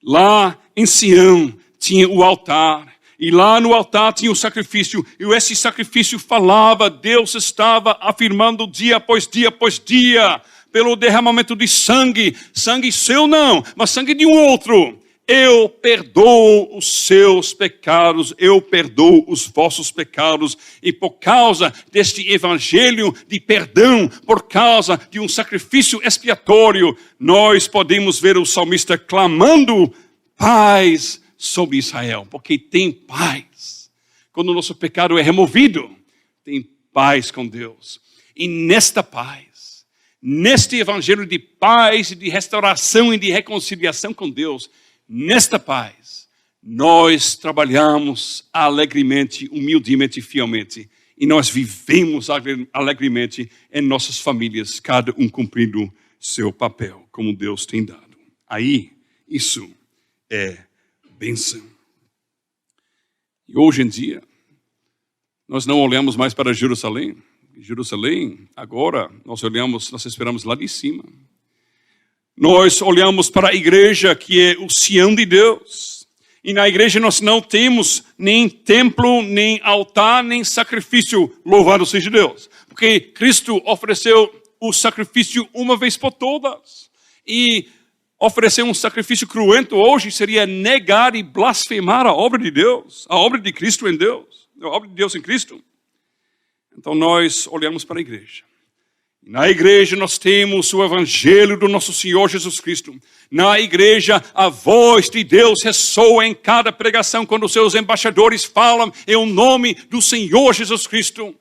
A: Lá em Sião tinha o altar. E lá no altar tinha o sacrifício. E esse sacrifício falava, Deus estava afirmando dia após dia, pelo derramamento de sangue. Sangue seu não, mas sangue de um outro. Eu perdoo os seus pecados, eu perdoo os vossos pecados. E por causa deste evangelho de perdão, por causa de um sacrifício expiatório, nós podemos ver o salmista clamando paz sobre Israel, porque tem paz. Quando o nosso pecado é removido, tem paz com Deus. E nesta paz, neste evangelho de paz, de restauração e de reconciliação com Deus, nesta paz, nós trabalhamos alegremente, humildemente e fielmente. E nós vivemos alegremente em nossas famílias, cada um cumprindo seu papel, como Deus tem dado. Aí, isso é bênção. E hoje em dia, nós não olhamos mais para Jerusalém. Jerusalém, agora, nós esperamos lá de cima. Nós olhamos para a igreja que é o Sião de Deus. E na igreja nós não temos nem templo, nem altar, nem sacrifício. Louvado seja Deus. Porque Cristo ofereceu o sacrifício uma vez por todas. E oferecer um sacrifício cruento hoje seria negar e blasfemar a obra de Deus, a obra de Cristo em Deus, a obra de Deus em Cristo. Então nós olhamos para a igreja. Na igreja nós temos o evangelho do nosso Senhor Jesus Cristo. Na igreja a voz de Deus ressoa em cada pregação quando os seus embaixadores falam em o nome do Senhor Jesus Cristo.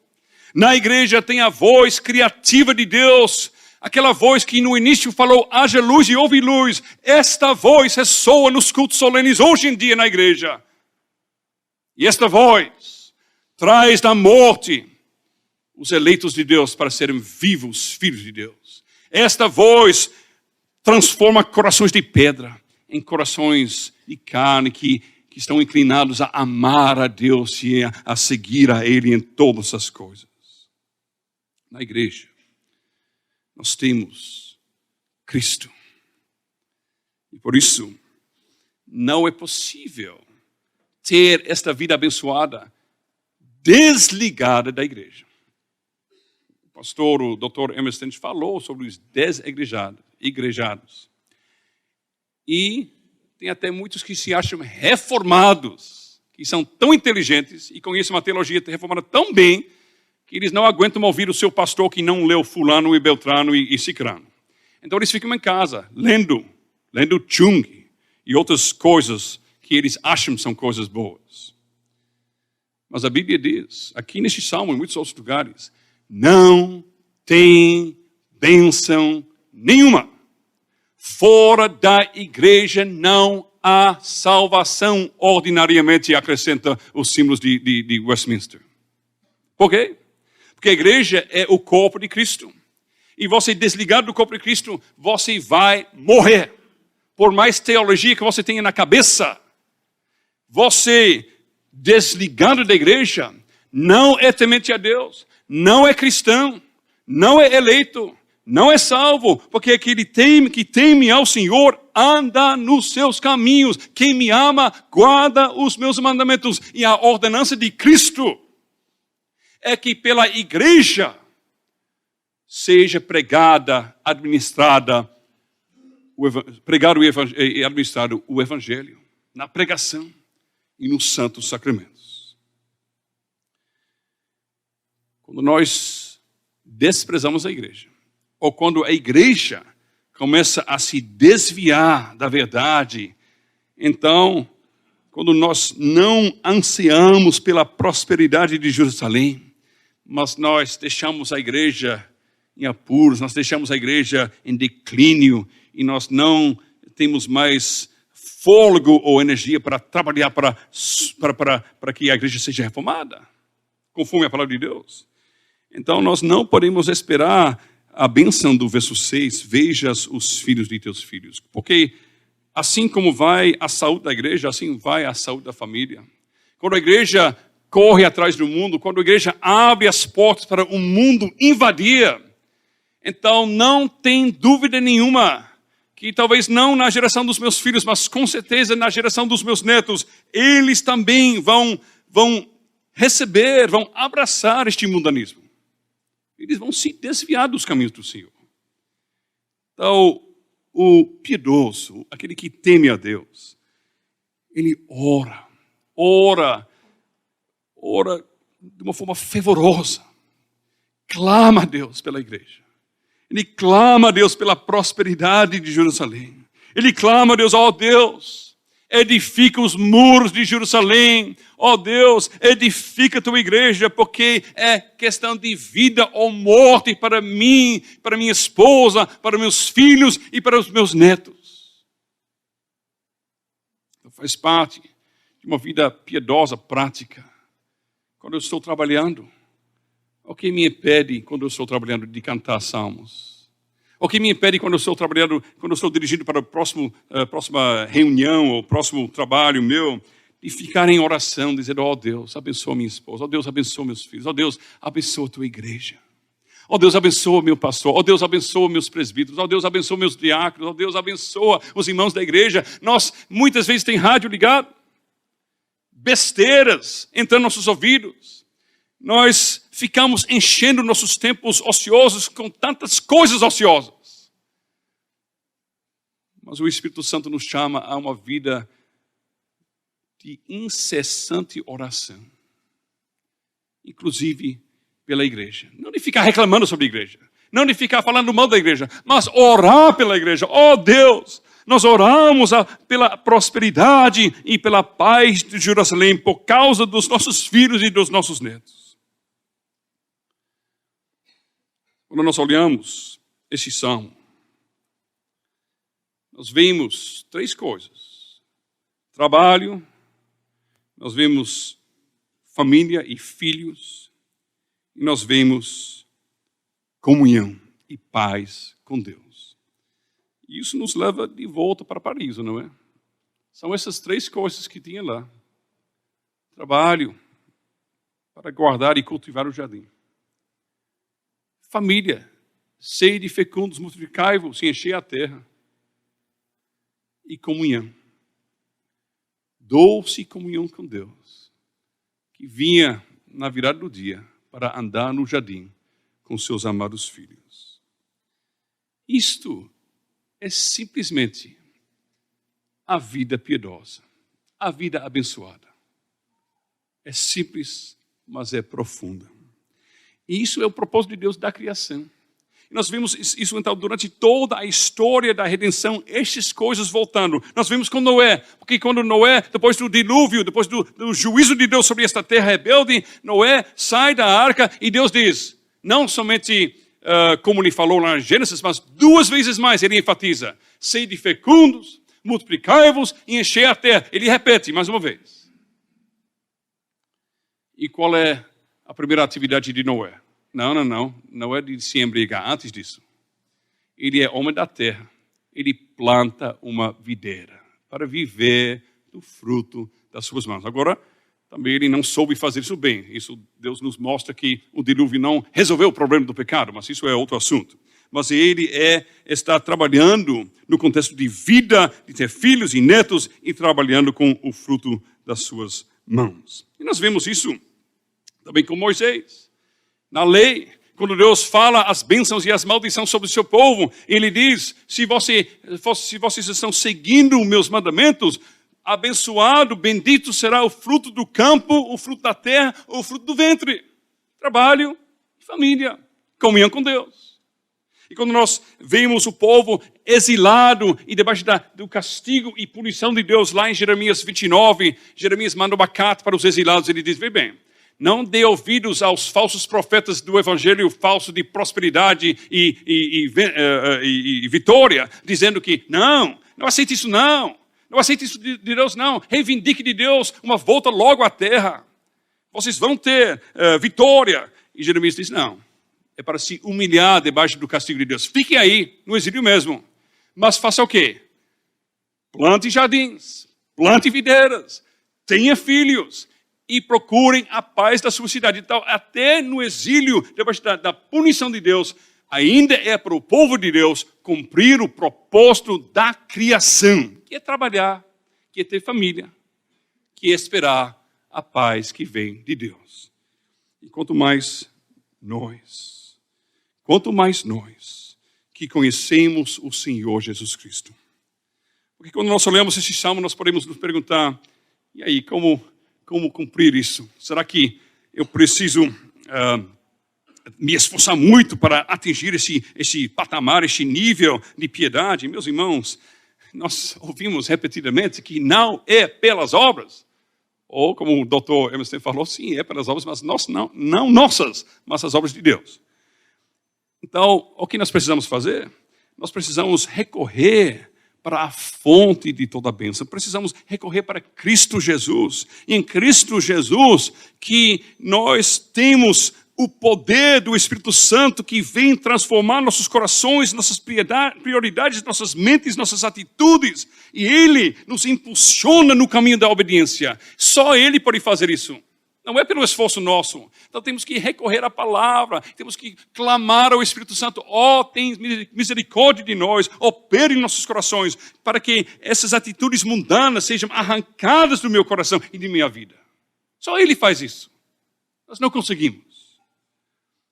A: Na igreja tem a voz criativa de Deus. Aquela voz que no início falou, haja luz e houve luz. Esta voz ressoa nos cultos solenes hoje em dia na igreja. E esta voz traz da morte os eleitos de Deus para serem vivos filhos de Deus. Esta voz transforma corações de pedra em corações de carne que estão inclinados a amar a Deus e a seguir a Ele em todas as coisas. Na igreja, nós temos Cristo. E por isso, não é possível ter esta vida abençoada desligada da igreja. O pastor, o Dr. Emerson, falou sobre os 10 igrejados. E tem até muitos que se acham reformados, que são tão inteligentes e conhecem uma teologia reformada tão bem, que eles não aguentam ouvir o seu pastor que não leu fulano e beltrano e cicrano. Então eles ficam em casa, lendo Chung e outras coisas que eles acham são coisas boas. Mas a Bíblia diz, aqui neste salmo e em muitos outros lugares, não tem bênção nenhuma. Fora da igreja não há salvação, ordinariamente acrescenta os símbolos de Westminster. Por quê? Porque a igreja é o corpo de Cristo. E você desligado do corpo de Cristo, você vai morrer. Por mais teologia que você tenha na cabeça, você desligado da igreja, não é temente a Deus, não é cristão, não é eleito, não é salvo, porque aquele que teme ao Senhor anda nos seus caminhos. Quem me ama, guarda os meus mandamentos. E a ordenança de Cristo é que pela igreja seja pregada, administrada, pregado e administrado o Evangelho, na pregação e nos santos sacramentos. Quando nós desprezamos a igreja, ou quando a igreja começa a se desviar da verdade, então, quando nós não ansiamos pela prosperidade de Jerusalém, mas nós deixamos a igreja em apuros, nós deixamos a igreja em declínio e nós não temos mais fôlego ou energia para trabalhar para que a igreja seja reformada, conforme a palavra de Deus. Então nós não podemos esperar a bênção do verso 6, vejas os filhos de teus filhos, porque assim como vai a saúde da igreja, assim vai a saúde da família. Quando a igreja corre atrás do mundo, quando a igreja abre as portas para o mundo invadir, então não tem dúvida nenhuma que talvez não na geração dos meus filhos, mas com certeza na geração dos meus netos, eles também vão receber, vão abraçar este mundanismo. Eles vão se desviar dos caminhos do Senhor. Então, o piedoso, aquele que teme a Deus, ele ora de uma forma fervorosa, clama a Deus pela igreja. Ele clama a Deus pela prosperidade de Jerusalém. Ele clama a Deus, ó Deus, edifica os muros de Jerusalém. Ó Deus, edifica a tua igreja, porque é questão de vida ou morte para mim, para minha esposa, para meus filhos e para os meus netos. Então, faz parte de uma vida piedosa, prática. Quando eu estou trabalhando, o que me impede quando eu estou trabalhando de cantar salmos? O que me impede quando eu estou trabalhando, quando eu estou dirigindo para a próxima reunião ou próximo trabalho meu, de ficar em oração, dizendo, ó Deus, abençoa minha esposa, ó Deus, abençoa meus filhos, ó Deus, abençoa a tua igreja, ó Deus, abençoa meu pastor, ó Deus, abençoa meus presbíteros, ó Deus, abençoa meus diáconos, ó Deus, abençoa os irmãos da igreja. Nós, muitas vezes, tem rádio ligado, besteiras entrando nos nossos ouvidos. Nós ficamos enchendo nossos tempos ociosos com tantas coisas ociosas. Mas o Espírito Santo nos chama a uma vida de incessante oração. Inclusive pela igreja. Não de ficar reclamando sobre a igreja. Não de ficar falando mal da igreja. Mas orar pela igreja. Ó Deus, nós oramos pela prosperidade e pela paz de Jerusalém por causa dos nossos filhos e dos nossos netos. Quando nós olhamos esse salmo, nós vemos três coisas. Trabalho, nós vemos família e filhos, e nós vemos comunhão e paz com Deus. E isso nos leva de volta para Paris, não é? São essas três coisas que tinha lá. Trabalho, para guardar e cultivar o jardim. Família, sede fecundos, multiplicai-vos, se encher a terra. E comunhão. Doce comunhão com Deus, que vinha na virada do dia para andar no jardim com seus amados filhos. Isto é simplesmente a vida piedosa, a vida abençoada. É simples, mas é profunda. E isso é o propósito de Deus da criação. E nós vimos isso então durante toda a história da redenção, estas coisas voltando. Nós vimos com Noé, porque quando Noé, depois do dilúvio, depois do juízo de Deus sobre esta terra rebelde, Noé sai da arca e Deus diz, não somente como ele falou lá em Gênesis, mas 2 vezes mais ele enfatiza. Sede fecundos, multiplicai-vos e enchei a terra. Ele repete mais uma vez. E qual é a primeira atividade de Noé? Não é de se embriagar antes disso. Ele é homem da terra. Ele planta uma videira para viver do fruto das suas mãos. Agora, também ele não soube fazer isso bem. Isso Deus nos mostra que o dilúvio não resolveu o problema do pecado, mas isso é outro assunto. Mas ele está trabalhando no contexto de vida, de ter filhos e netos e trabalhando com o fruto das suas mãos. E nós vemos isso também com Moisés. Na lei, quando Deus fala as bênçãos e as maldições sobre o seu povo, ele diz, se vocês estão seguindo meus mandamentos, abençoado, bendito será o fruto do campo, o fruto da terra, o fruto do ventre. Trabalho, família, comunhão com Deus. E quando nós vemos o povo exilado e debaixo do castigo e punição de Deus, lá em Jeremias 29, Jeremias manda uma carta para os exilados, ele diz, vê bem, não dê ouvidos aos falsos profetas do evangelho falso de prosperidade e vitória, dizendo que não aceite isso não aceite isso de Deus não, reivindique de Deus uma volta logo à terra, vocês vão ter vitória. E Jeremias diz, não, é para se humilhar debaixo do castigo de Deus, fiquem aí, no exílio mesmo, mas faça o quê? Plante jardins, plante videiras, tenha filhos, e procurem a paz da sua cidade. Então, até no exílio, debaixo da punição de Deus, ainda é para o povo de Deus cumprir o propósito da criação, que é trabalhar, que é ter família, que é esperar a paz que vem de Deus. E quanto mais nós que conhecemos o Senhor Jesus Cristo. Porque quando nós olhamos esse salmo, nós podemos nos perguntar, e aí, como cumprir isso? Será que eu preciso me esforçar muito para atingir esse patamar, esse nível de piedade? Meus irmãos, nós ouvimos repetidamente que não é pelas obras. Ou como o doutor Emerson falou, sim, é pelas obras, mas não nossas, mas as obras de Deus. Então, o que nós precisamos fazer? Nós precisamos recorrer para a fonte de toda a bênção. Precisamos recorrer para Cristo Jesus. E em Cristo Jesus que nós temos o poder do Espírito Santo que vem transformar nossos corações, nossas prioridades, nossas mentes, nossas atitudes. E Ele nos impulsiona no caminho da obediência. Só Ele pode fazer isso. Não é pelo esforço nosso. Então temos que recorrer à palavra, temos que clamar ao Espírito Santo. Tem misericórdia de nós, opere em nossos corações, para que essas atitudes mundanas sejam arrancadas do meu coração e de minha vida. Só Ele faz isso. Nós não conseguimos.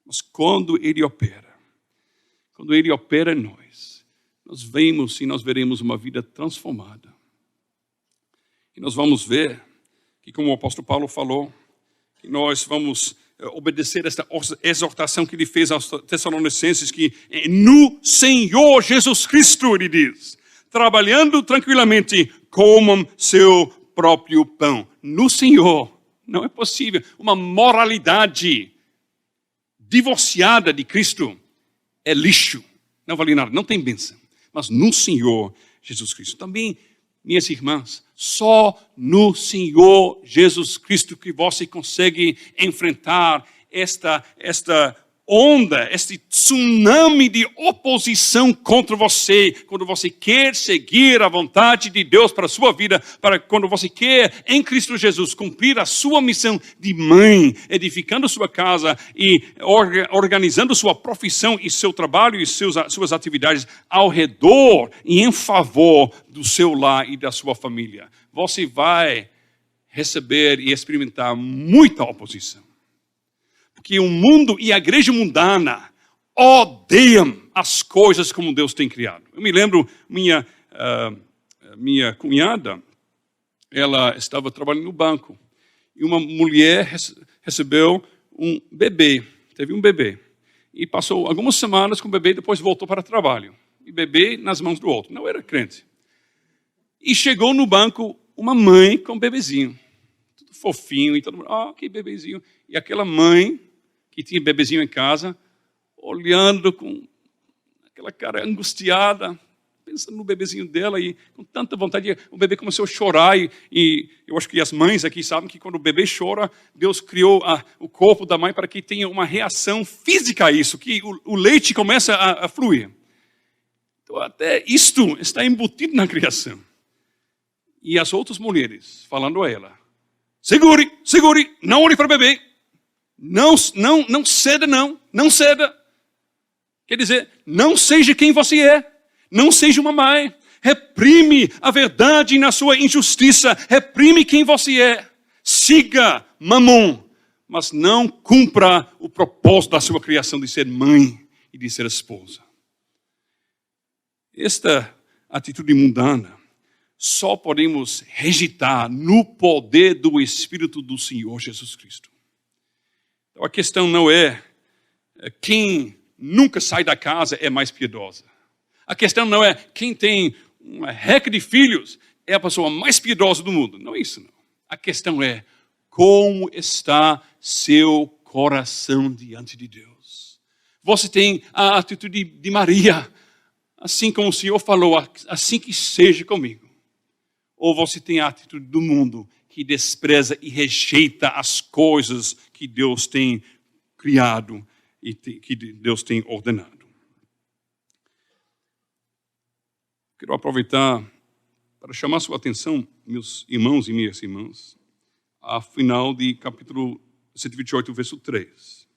A: Mas quando Ele opera em nós vemos e nós veremos uma vida transformada. E nós vamos ver que, como o apóstolo Paulo falou, que nós vamos obedecer esta exortação que ele fez aos Tessalonicenses, que no Senhor Jesus Cristo, ele diz, trabalhando tranquilamente, comam seu próprio pão. No Senhor, não é possível. Uma moralidade divorciada de Cristo é lixo, não vale nada, não tem bênção. Mas no Senhor Jesus Cristo. Também, minhas irmãs, só no Senhor Jesus Cristo que você consegue enfrentar esta onda, este tsunami de oposição contra você, quando você quer seguir a vontade de Deus para a sua vida, quando você quer, em Cristo Jesus, cumprir a sua missão de mãe, edificando sua casa e organizando sua profissão e seu trabalho e suas atividades ao redor e em favor do seu lar e da sua família. Você vai receber e experimentar muita oposição. Porque o mundo e a igreja mundana odeiam as coisas como Deus tem criado. Eu me lembro, minha cunhada, ela estava trabalhando no banco. E uma mulher recebeu um bebê, teve um bebê. E passou algumas semanas com o bebê e depois voltou para o trabalho. E bebê nas mãos do outro, não era crente. E chegou no banco uma mãe com um bebezinho. Tudo fofinho e todo mundo, que bebezinho. E aquela mãe que tinha bebezinho em casa, olhando com aquela cara angustiada, pensando no bebezinho dela e com tanta vontade. O bebê começou a chorar e eu acho que as mães aqui sabem que quando o bebê chora, Deus criou o corpo da mãe para que tenha uma reação física a isso, que o leite começa a fluir. Então até isto está embutido na criação. E as outras mulheres falando a ela, segure, não olhe para o bebê, não ceda, não ceda. Quer dizer, não seja quem você é. Não seja uma mãe. Reprime a verdade na sua injustiça. Reprime quem você é. Siga Mamon. Mas não cumpra o propósito da sua criação de ser mãe e de ser esposa. Esta atitude mundana só podemos rejeitar no poder do Espírito do Senhor Jesus Cristo. Então a questão não é quem nunca sai da casa é mais piedosa. A questão não é quem tem uma reca de filhos é a pessoa mais piedosa do mundo. Não é isso, não. A questão é como está seu coração diante de Deus. Você tem a atitude de Maria, assim como o Senhor falou, assim que seja comigo. Ou você tem a atitude do mundo, que despreza e rejeita as coisas que Deus tem criado e que Deus tem ordenado. Quero aproveitar para chamar sua atenção, meus irmãos e minhas irmãs, ao final de capítulo 128, verso 3.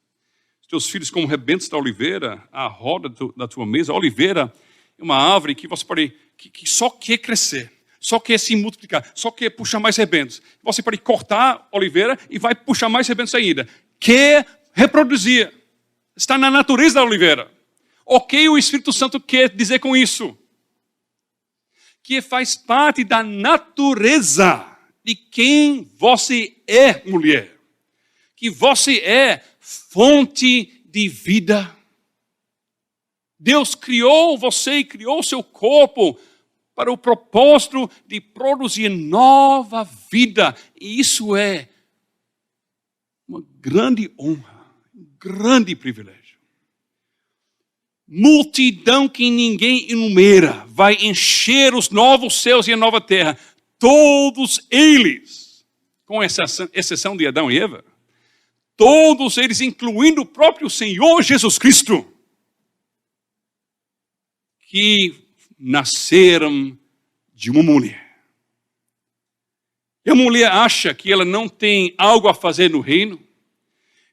A: Os teus filhos como rebentos da oliveira, à roda da tua mesa. A oliveira é uma árvore que você pode, que só quer crescer, só quer se multiplicar, só quer puxar mais rebentos. Você pode cortar a oliveira e vai puxar mais rebentos ainda. Quer reproduzir. Está na natureza da oliveira. O que o Espírito Santo quer dizer com isso? Que faz parte da natureza de quem você é, mulher. Que você é fonte de vida. Deus criou você e criou seu corpo para o propósito de produzir nova vida. E isso é uma grande honra, um grande privilégio. Multidão que ninguém enumera vai encher os novos céus e a nova terra. Todos eles, com exceção de Adão e Eva, todos eles, incluindo o próprio Senhor Jesus Cristo, que nasceram de uma mulher. E a mulher acha que ela não tem algo a fazer no reino.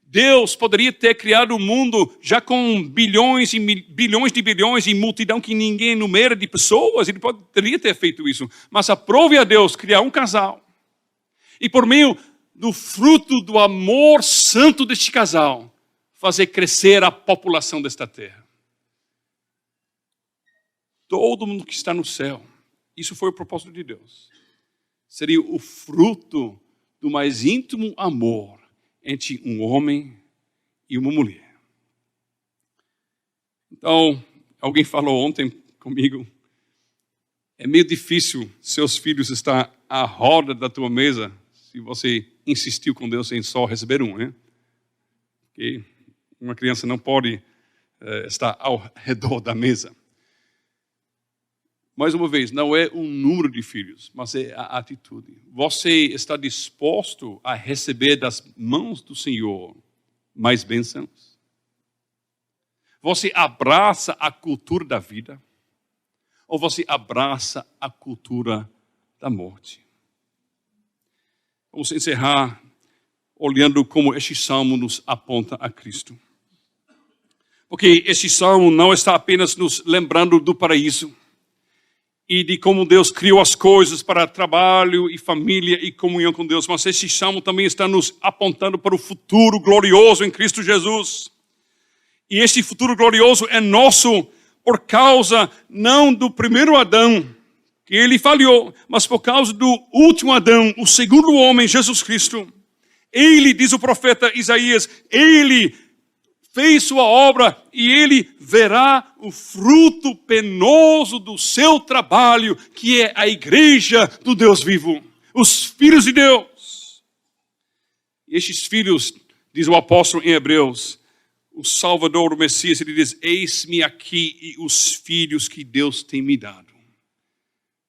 A: Deus poderia ter criado o mundo já com bilhões e bilhões de bilhões e multidão que ninguém enumera de pessoas. Ele poderia ter feito isso. Mas aprove a Deus criar um casal. E por meio do fruto do amor santo deste casal, fazer crescer a população desta terra. Todo mundo que está no céu, isso foi o propósito de Deus. Seria o fruto do mais íntimo amor entre um homem e uma mulher. Então, alguém falou ontem comigo, é meio difícil seus filhos estar à roda da tua mesa se você insistiu com Deus em só receber um, né? Porque uma criança não pode estar ao redor da mesa. Mais uma vez, não é um número de filhos, mas é a atitude. Você está disposto a receber das mãos do Senhor mais bênçãos? Você abraça a cultura da vida? Ou você abraça a cultura da morte? Vamos encerrar olhando como este salmo nos aponta a Cristo. Porque este salmo não está apenas nos lembrando do paraíso, e de como Deus criou as coisas para trabalho e família e comunhão com Deus. Mas esse salmo também está nos apontando para o futuro glorioso em Cristo Jesus. E esse futuro glorioso é nosso por causa não do primeiro Adão, que ele falhou, mas por causa do último Adão, o segundo homem, Jesus Cristo. Ele, diz o profeta Isaías, ele fez sua obra e ele verá o fruto penoso do seu trabalho, que é a igreja do Deus vivo, os filhos de Deus. E estes filhos, diz o apóstolo em Hebreus, o Salvador, o Messias, ele diz: eis-me aqui e os filhos que Deus tem me dado.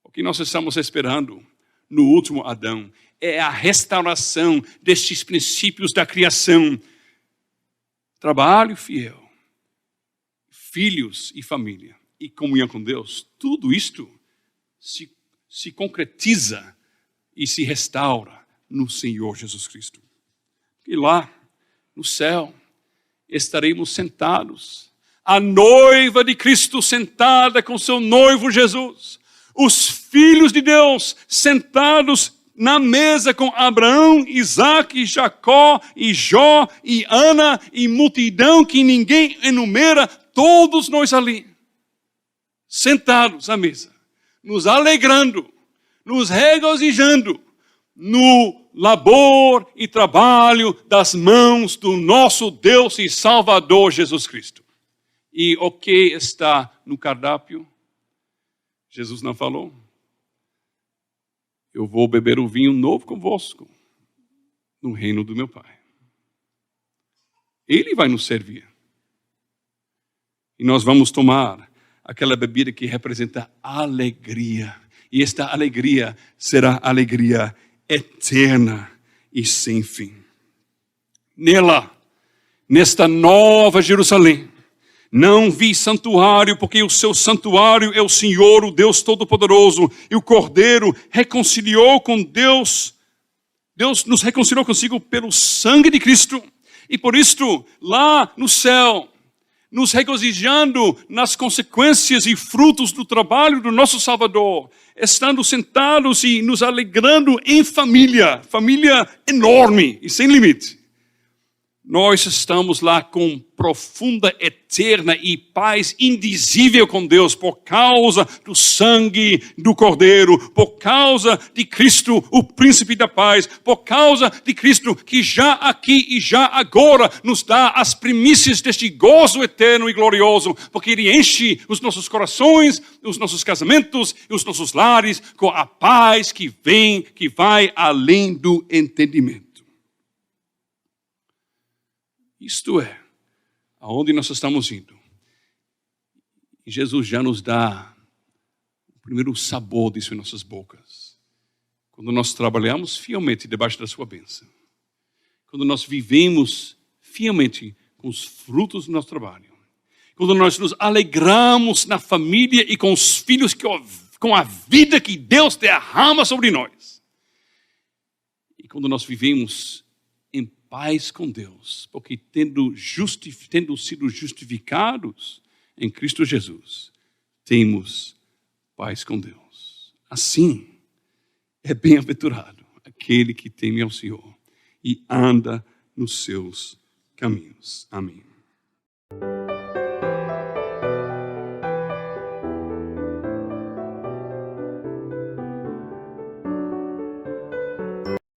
A: O que nós estamos esperando no último Adão é a restauração destes princípios da criação. Trabalho fiel, filhos e família, e comunhão com Deus. Tudo isto se concretiza e se restaura no Senhor Jesus Cristo. E lá, no céu, estaremos sentados, a noiva de Cristo sentada com seu noivo Jesus, os filhos de Deus sentados na mesa com Abraão, Isaac, Jacó e Jó e Ana e multidão que ninguém enumera, todos nós ali, sentados à mesa, nos alegrando, nos regozijando no labor e trabalho das mãos do nosso Deus e Salvador Jesus Cristo. E o que está no cardápio? Jesus não falou: eu vou beber o vinho novo convosco no reino do meu Pai. Ele vai nos servir. E nós vamos tomar aquela bebida que representa alegria. E esta alegria será alegria eterna e sem fim. Nela, nesta nova Jerusalém, não vi santuário, porque o seu santuário é o Senhor, o Deus Todo-Poderoso, e o Cordeiro reconciliou com Deus. Deus nos reconciliou consigo pelo sangue de Cristo. E por isto, lá no céu, nos regozijando nas consequências e frutos do trabalho do nosso Salvador, estando sentados e nos alegrando em família enorme e sem limite. Nós estamos lá com profunda, eterna e paz indizível com Deus por causa do sangue do Cordeiro, por causa de Cristo, o príncipe da paz, por causa de Cristo que já aqui e já agora nos dá as primícias deste gozo eterno e glorioso, porque Ele enche os nossos corações, os nossos casamentos e os nossos lares com a paz que vem, que vai além do entendimento. Isto é aonde nós estamos indo. E Jesus já nos dá o primeiro sabor disso em nossas bocas. Quando nós trabalhamos fielmente debaixo da sua bênção. Quando nós vivemos fielmente com os frutos do nosso trabalho. Quando nós nos alegramos na família e com os filhos, com a vida que Deus derrama sobre nós. E quando nós vivemos em paz com Deus, porque tendo sido justificados em Cristo Jesus, temos paz com Deus. Assim, é bem-aventurado aquele que teme ao Senhor e anda nos seus caminhos. Amém.